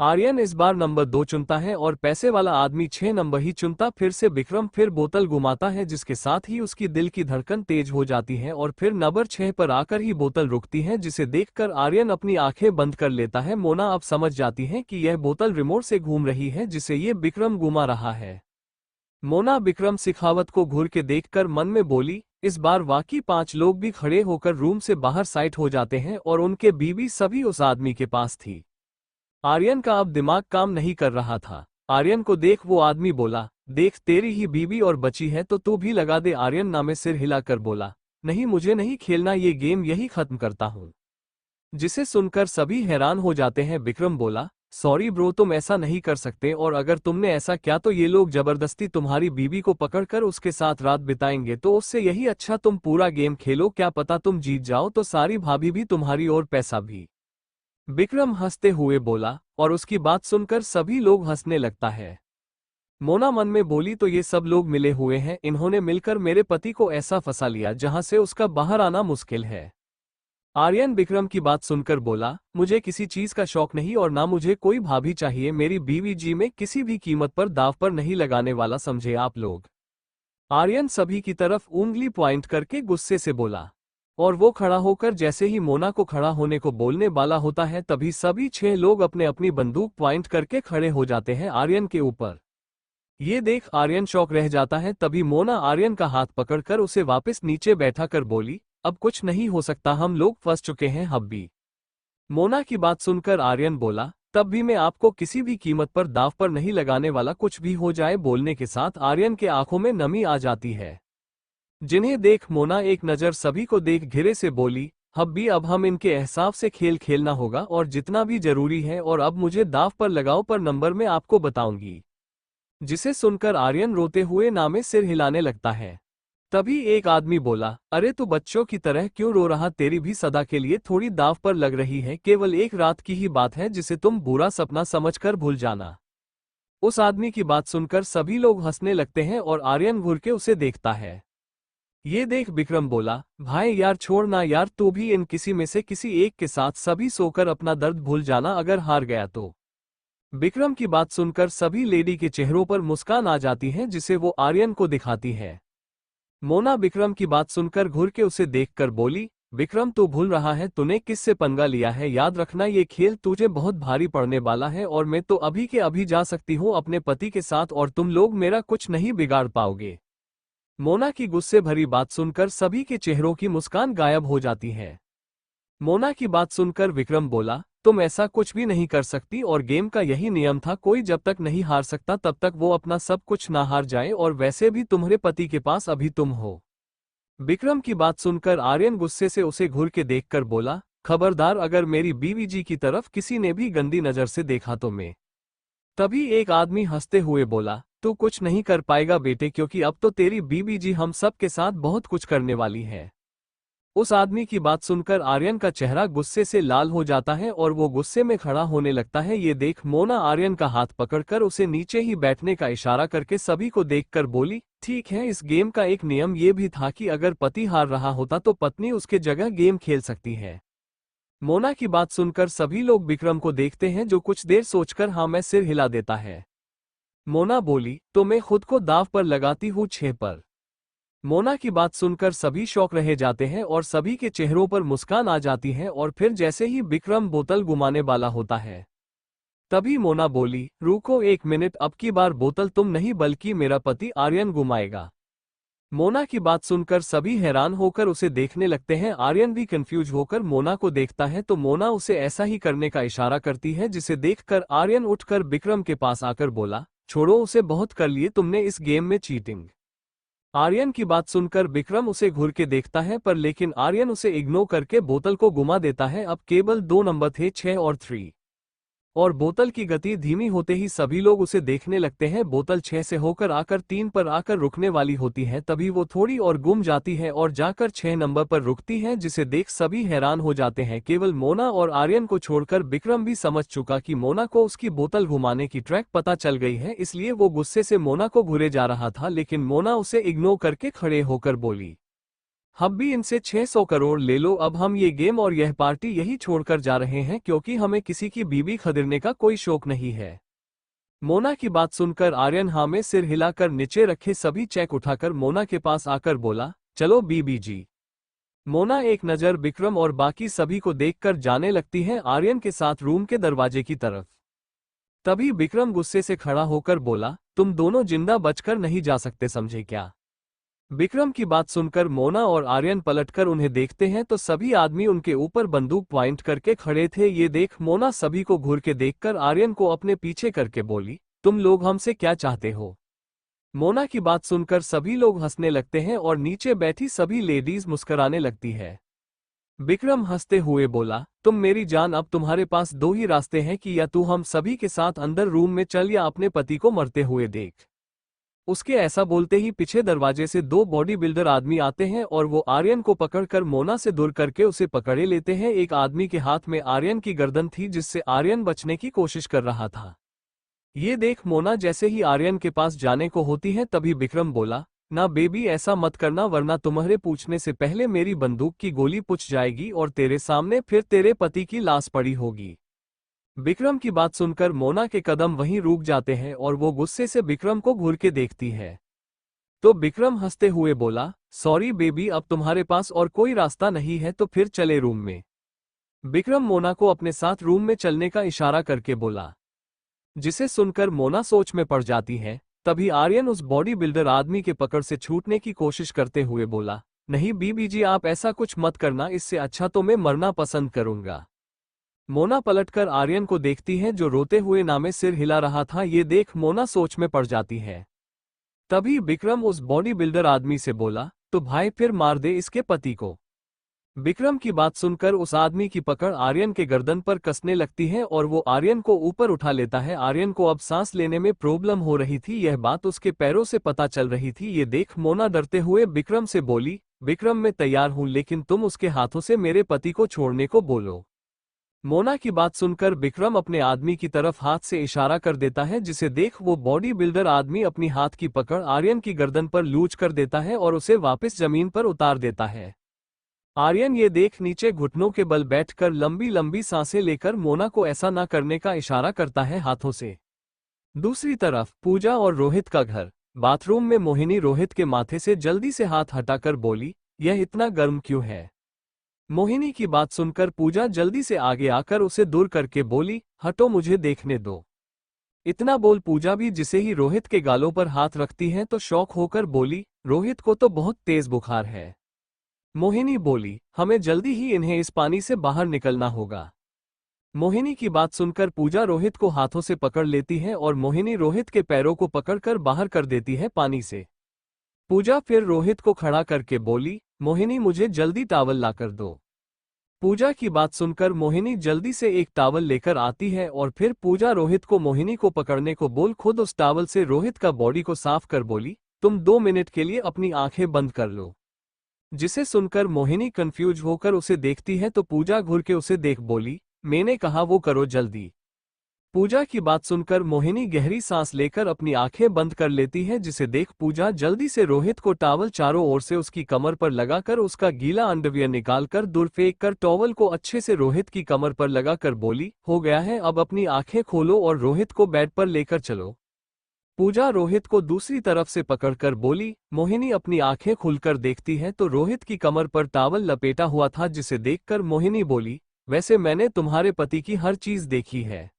आर्यन इस बार नंबर 2 चुनता है और पैसे वाला आदमी 6 नंबर ही चुनता। फिर से विक्रम फिर बोतल घुमाता है, जिसके साथ ही उसकी दिल की धड़कन तेज हो जाती है और फिर नंबर 6 पर आकर ही बोतल रुकती है, जिसे देखकर आर्यन अपनी आंखें बंद कर लेता है। मोना अब समझ जाती है कि यह बोतल रिमोट से घूम रही है, जिसे ये विक्रम घुमा रहा है। मोना विक्रम सिखावत को घूर के देखकर मन में बोली, इस बार वाकई 5 लोग भी खड़े होकर रूम से बाहर साइड हो जाते हैं और उनके बीवी सभी उस आदमी के पास थी। आर्यन का अब दिमाग काम नहीं कर रहा था। आर्यन को देख वो आदमी बोला, देख तेरी ही बीवी और बची है तो तू भी लगा दे। आर्यन नामे सिर हिलाकर बोला, नहीं मुझे नहीं खेलना, ये गेम यही खत्म करता हूँ। जिसे सुनकर सभी हैरान हो जाते हैं। विक्रम बोला, सॉरी ब्रो, तुम ऐसा नहीं कर सकते, और अगर तुमने ऐसा किया तो ये लोग जबरदस्ती तुम्हारी बीवी को पकड़कर उसके साथ रात बिताएंगे, तो उससे यही अच्छा तुम पूरा गेम खेलो, क्या पता तुम जीत जाओ तो सारी भाभी भी तुम्हारी और पैसा भी। विक्रम हंसते हुए बोला और उसकी बात सुनकर सभी लोग हंसने लगता है। मोना मन में बोली, तो ये सब लोग मिले हुए हैं, इन्होंने मिलकर मेरे पति को ऐसा फंसा लिया जहां से उसका बाहर आना मुश्किल है। आर्यन विक्रम की बात सुनकर बोला, मुझे किसी चीज का शौक नहीं और ना मुझे कोई भाभी चाहिए, मेरी बीवी जी में किसी भी कीमत पर दांव पर नहीं लगाने वाला, समझे आप लोग। आर्यन सभी की तरफ उंगली पॉइंट करके गुस्से से बोला और वो खड़ा होकर जैसे ही मोना को खड़ा होने को बोलने वाला होता है, तभी सभी 6 लोग अपने अपनी बंदूक पॉइंट करके खड़े हो जाते हैं आर्यन के ऊपर। ये देख आर्यन शौक रह जाता है। तभी मोना आर्यन का हाथ पकड़कर उसे वापस नीचे बैठा कर बोली, अब कुछ नहीं हो सकता, हम लोग फंस चुके हैं अब भी। मोना की बात सुनकर आर्यन बोला, तब भी मैं आपको किसी भी कीमत पर दांव पर नहीं लगाने वाला, कुछ भी हो जाए। बोलने के साथ आर्यन के आंखों में नमी आ जाती है, जिन्हें देख मोना एक नज़र सभी को देख घिरे से बोली, अब हम इनके एहसाब से खेल खेलना होगा और जितना भी जरूरी है, और अब मुझे दांव पर लगाओ, पर नंबर मैं आपको बताऊंगी। जिसे सुनकर आर्यन रोते हुए नामे सिर हिलाने लगता है। तभी एक आदमी बोला, अरे तू बच्चों की तरह क्यों रो रहा, तेरी भी सदा के लिए थोड़ी दाव पर लग रही है, केवल एक रात की ही बात है जिसे तुम बुरा सपना समझकर भूल जाना। उस आदमी की बात सुनकर सभी लोग हंसने लगते हैं और आर्यन घूर के उसे देखता है। ये देख विक्रम बोला, भाई यार छोड़ ना यार, तू भी इन किसी में से किसी एक के साथ सभी सोकर अपना दर्द भूल जाना अगर हार गया तो। विक्रम की बात सुनकर सभी लेडी के चेहरों पर मुस्कान आ जाती है जिसे वो आर्यन को दिखाती है। मोना विक्रम की बात सुनकर घूर के उसे देखकर बोली, विक्रम तू भूल रहा है तूने किससे पंगा लिया है, याद रखना ये खेल तुझे बहुत भारी पड़ने वाला है और मैं तो अभी के अभी जा सकती हूँ अपने पति के साथ और तुम लोग मेरा कुछ नहीं बिगाड़ पाओगे। मोना की गुस्से भरी बात सुनकर सभी के चेहरों की मुस्कान गायब हो जाती है। मोना की बात सुनकर विक्रम बोला, तुम ऐसा कुछ भी नहीं कर सकती और गेम का यही नियम था, कोई जब तक नहीं हार सकता तब तक वो अपना सब कुछ ना हार जाए, और वैसे भी तुम्हारे पति के पास अभी तुम हो। विक्रम की बात सुनकर आर्यन गुस्से से उसे घूर के देखकर बोला, खबरदार अगर मेरी बीवी जी की तरफ किसी ने भी गंदी नजर से देखा तो मैं। तभी एक आदमी हंसते हुए बोला, तू कुछ नहीं कर पाएगा बेटे, क्योंकि अब तो तेरी बीवी जी हम सब के साथ बहुत कुछ करने वाली है। उस आदमी की बात सुनकर आर्यन का चेहरा गुस्से से लाल हो जाता है और वो गुस्से में खड़ा होने लगता है। ये देख मोना आर्यन का हाथ पकड़कर उसे नीचे ही बैठने का इशारा करके सभी को देखकर बोली, ठीक है, इस गेम का एक नियम ये भी था कि अगर पति हार रहा होता तो पत्नी उसके जगह गेम खेल सकती है। मोना की बात सुनकर सभी लोग विक्रम को देखते हैं जो कुछ देर सोचकर हाँ में सिर हिला देता है। मोना बोली, तो मैं खुद को दांव पर लगाती हूँ 6 पर। मोना की बात सुनकर सभी शौक रह जाते हैं और सभी के चेहरों पर मुस्कान आ जाती है और फिर जैसे ही विक्रम बोतल घुमाने वाला होता है तभी मोना बोली, रुको 1 मिनट, अब की बार बोतल तुम नहीं बल्कि मेरा पति आर्यन घुमाएगा। मोना की बात सुनकर सभी हैरान होकर उसे देखने लगते हैं। आर्यन भी कंफ्यूज होकर मोना को देखता है तो मोना उसे ऐसा ही करने का इशारा करती है, जिसे देखकर आर्यन उठकर विक्रम के पास आकर बोला, छोड़ो उसे, बहुत कर लिए तुमने इस गेम में चीटिंग। आर्यन की बात सुनकर विक्रम उसे घूर के देखता है पर लेकिन आर्यन उसे इग्नोर करके बोतल को घुमा देता है। अब केवल 2 नंबर थे, 6 और 3, और बोतल की गति धीमी होते ही सभी लोग उसे देखने लगते हैं। बोतल 6 से होकर आकर 3 पर आकर रुकने वाली होती है, तभी वो थोड़ी और गुम जाती है और जाकर 6 नंबर पर रुकती है, जिसे देख सभी हैरान हो जाते हैं। केवल मोना और आर्यन को छोड़कर विक्रम भी समझ चुका कि मोना को उसकी बोतल घुमाने की ट्रैक पता चल गई है, इसलिए वो गुस्से से मोना को घूरे जा रहा था, लेकिन मोना उसे इग्नोर करके खड़े होकर बोली, हम भी इनसे 600 करोड़ ले लो, अब हम ये गेम और यह पार्टी यही छोड़कर जा रहे हैं क्योंकि हमें किसी की बीवी खरीदने का कोई शौक नहीं है। मोना की बात सुनकर आर्यन हाँ में सिर हिलाकर नीचे रखे सभी चेक उठाकर मोना के पास आकर बोला, चलो बीबी जी। मोना एक नज़र विक्रम और बाकी सभी को देखकर जाने लगती है आर्यन के साथ रूम के दरवाजे की तरफ। तभी विक्रम गुस्से से खड़ा होकर बोला, तुम दोनों जिंदा बचकर नहीं जा सकते, समझे क्या। विक्रम की बात सुनकर मोना और आर्यन पलटकर उन्हें देखते हैं तो सभी आदमी उनके ऊपर बंदूक पॉइंट करके खड़े थे। ये देख मोना सभी को घूर के देखकर आर्यन को अपने पीछे करके बोली, तुम लोग हमसे क्या चाहते हो। मोना की बात सुनकर सभी लोग हंसने लगते हैं और नीचे बैठी सभी लेडीज मुस्कुराने लगती है। विक्रम हंसते हुए बोला, तुम मेरी जान, अब तुम्हारे पास 2 ही रास्ते हैं कि या तू हम सभी के साथ अंदर रूम में चल या अपने पति को मरते हुए देख। उसके ऐसा बोलते ही पीछे दरवाजे से 2 बॉडी बिल्डर आदमी आते हैं और वो आर्यन को पकड़कर मोना से दूर करके उसे पकड़े लेते हैं। एक आदमी के हाथ में आर्यन की गर्दन थी जिससे आर्यन बचने की कोशिश कर रहा था। ये देख मोना जैसे ही आर्यन के पास जाने को होती है तभी विक्रम बोला, ना बेबी ऐसा मत करना वरना तुम्हारे पूछने से पहले मेरी बंदूक की गोली पुछ जाएगी और तेरे सामने फिर तेरे पति की लाश पड़ी होगी। विक्रम की बात सुनकर मोना के कदम वहीं रुक जाते हैं और वो गुस्से से विक्रम को घूर के देखती है। तो विक्रम हंसते हुए बोला, सॉरी बेबी, अब तुम्हारे पास और कोई रास्ता नहीं है तो फिर चले रूम में। विक्रम मोना को अपने साथ रूम में चलने का इशारा करके बोला, जिसे सुनकर मोना सोच में पड़ जाती है। तभी आर्यन उस बॉडी बिल्डर आदमी के पकड़ से छूटने की कोशिश करते हुए बोला, नहीं बीबी जी, आप ऐसा कुछ मत करना, इससे अच्छा तो मैं मरना पसंद करूंगा। मोना पलटकर आर्यन को देखती है जो रोते हुए नामे सिर हिला रहा था। ये देख मोना सोच में पड़ जाती है। तभी विक्रम उस बॉडी बिल्डर आदमी से बोला, तो भाई फिर मार दे इसके पति को। विक्रम की बात सुनकर उस आदमी की पकड़ आर्यन के गर्दन पर कसने लगती है और वो आर्यन को ऊपर उठा लेता है। आर्यन को अब सांस लेने में प्रॉब्लम हो रही थी, यह बात उसके पैरों से पता चल रही थी। ये देख मोना डरते हुए विक्रम से बोली, विक्रम मैं तैयार हूं, लेकिन तुम उसके हाथों से मेरे पति को छोड़ने को बोलो। मोना की बात सुनकर विक्रम अपने आदमी की तरफ हाथ से इशारा कर देता है, जिसे देख वो बॉडी बिल्डर आदमी अपनी हाथ की पकड़ आर्यन की गर्दन पर लूज कर देता है और उसे वापस जमीन पर उतार देता है। आर्यन ये देख नीचे घुटनों के बल बैठकर लंबी लंबी सांसें लेकर मोना को ऐसा न करने का इशारा करता है हाथों से। दूसरी तरफ पूजा और रोहित का घर। बाथरूम में मोहिनी रोहित के माथे से जल्दी से हाथ हटाकर बोली, यह इतना गर्म क्यों है? मोहिनी की बात सुनकर पूजा जल्दी से आगे आकर उसे दूर करके बोली, हटो मुझे देखने दो। इतना बोल पूजा भी जिसे ही रोहित के गालों पर हाथ रखती है तो शौक होकर बोली, रोहित को तो बहुत तेज बुखार है। मोहिनी बोली, हमें जल्दी ही इन्हें इस पानी से बाहर निकलना होगा। मोहिनी की बात सुनकर पूजा रोहित को हाथों से पकड़ लेती है और मोहिनी रोहित के पैरों को पकड़कर बाहर कर देती है पानी से। पूजा फिर रोहित को खड़ा करके बोली, मोहिनी मुझे जल्दी टॉवल लाकर दो। पूजा की बात सुनकर मोहिनी जल्दी से एक टॉवल लेकर आती है और फिर पूजा रोहित को मोहिनी को पकड़ने को बोल खुद उस टॉवल से रोहित का बॉडी को साफ कर बोली, तुम 2 मिनट के लिए अपनी आंखें बंद कर लो। जिसे सुनकर मोहिनी कंफ्यूज होकर उसे देखती है तो पूजा घूर के उसे देख बोली, मैंने कहा वो करो जल्दी। पूजा की बात सुनकर मोहिनी गहरी सांस लेकर अपनी आंखें बंद कर लेती है, जिसे देख पूजा जल्दी से रोहित को टॉवल चारों ओर से उसकी कमर पर लगाकर उसका गीला अंडरवियर निकालकर दूर फेंक कर टॉवल को अच्छे से रोहित की कमर पर लगाकर बोली, हो गया है, अब अपनी आंखें खोलो और रोहित को बेड पर लेकर चलो। पूजा रोहित को दूसरी तरफ से पकड़कर बोली। मोहिनी अपनी आंखें खुलकर देखती है तो रोहित की कमर पर टॉवल लपेटा हुआ था, जिसे देखकर मोहिनी बोली, वैसे मैंने तुम्हारे पति की हर चीज देखी है।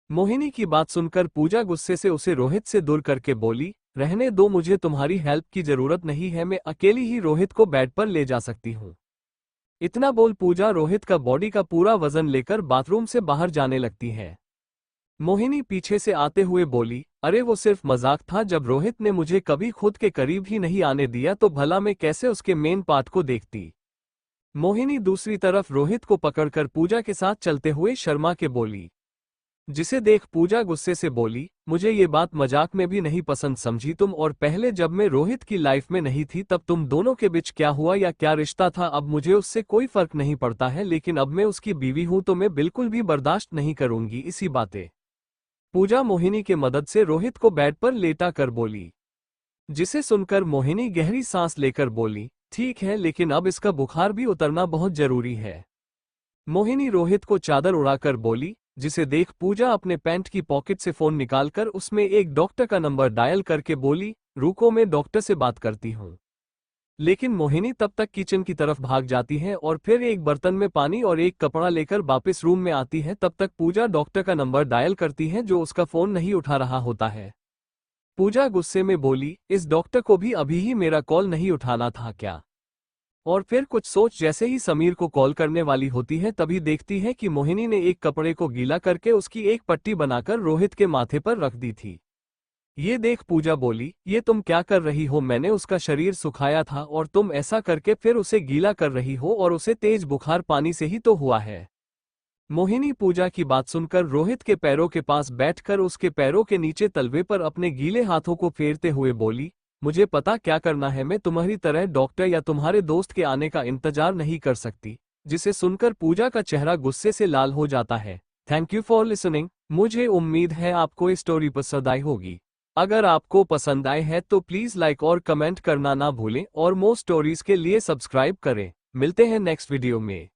मोहिनी की बात सुनकर पूजा गुस्से से उसे रोहित से दूर करके बोली, रहने दो, मुझे तुम्हारी हेल्प की जरूरत नहीं है, मैं अकेली ही रोहित को बेड पर ले जा सकती हूँ। इतना बोल पूजा रोहित का बॉडी का पूरा वजन लेकर बाथरूम से बाहर जाने लगती है। मोहिनी पीछे से आते हुए बोली, अरे वो सिर्फ मजाक था, जब रोहित ने मुझे कभी खुद के करीब ही नहीं आने दिया तो भला मैं कैसे उसके मेन पार्ट को देखती। मोहिनी दूसरी तरफ रोहित को पकड़कर पूजा के साथ चलते हुए शर्मा के बोली, जिसे देख पूजा गुस्से से बोली, मुझे ये बात मजाक में भी नहीं पसंद समझी तुम, और पहले जब मैं रोहित की लाइफ में नहीं थी तब तुम दोनों के बीच क्या हुआ या क्या रिश्ता था, अब मुझे उससे कोई फर्क नहीं पड़ता है, लेकिन अब मैं उसकी बीवी हूं तो मैं बिल्कुल भी बर्दाश्त नहीं करूंगी इसी बातें। पूजा मोहिनी के मदद से रोहित को बेड पर लेटा कर बोली, जिसे सुनकर मोहिनी गहरी सांस लेकर बोली, ठीक है, लेकिन अब इसका बुखार भी उतरना बहुत जरूरी है। मोहिनी रोहित को चादर उड़ाकर बोली, जिसे देख पूजा अपने पैंट की पॉकेट से फोन निकालकर उसमें एक डॉक्टर का नंबर डायल करके बोली, रुको मैं डॉक्टर से बात करती हूँ। लेकिन मोहिनी तब तक किचन की तरफ भाग जाती है और फिर एक बर्तन में पानी और एक कपड़ा लेकर वापस रूम में आती है। तब तक पूजा डॉक्टर का नंबर डायल करती है जो उसका फोन नहीं उठा रहा होता है। पूजा गुस्से में बोली, इस डॉक्टर को भी अभी ही मेरा कॉल नहीं उठाना था क्या? और फिर कुछ सोच जैसे ही समीर को कॉल करने वाली होती है तभी देखती है कि मोहिनी ने एक कपड़े को गीला करके उसकी एक पट्टी बनाकर रोहित के माथे पर रख दी थी। ये देख पूजा बोली, ये तुम क्या कर रही हो? मैंने उसका शरीर सुखाया था और तुम ऐसा करके फिर उसे गीला कर रही हो, और उसे तेज बुखार पानी से ही तो हुआ है। मोहिनी पूजा की बात सुनकर रोहित के पैरों के पास बैठकर उसके पैरों के नीचे तलवे पर अपने गीले हाथों को फेरते हुए बोली, मुझे पता क्या करना है, मैं तुम्हारी तरह डॉक्टर या तुम्हारे दोस्त के आने का इंतजार नहीं कर सकती। जिसे सुनकर पूजा का चेहरा गुस्से से लाल हो जाता है। Thank you for listening. मुझे उम्मीद है आपको इस स्टोरी पसंद आई होगी। अगर आपको पसंद आए है तो प्लीज लाइक और कमेंट करना ना भूलें और मोर स्टोरीज के लिए सब्सक्राइब करें। मिलते हैं नेक्स्ट वीडियो में।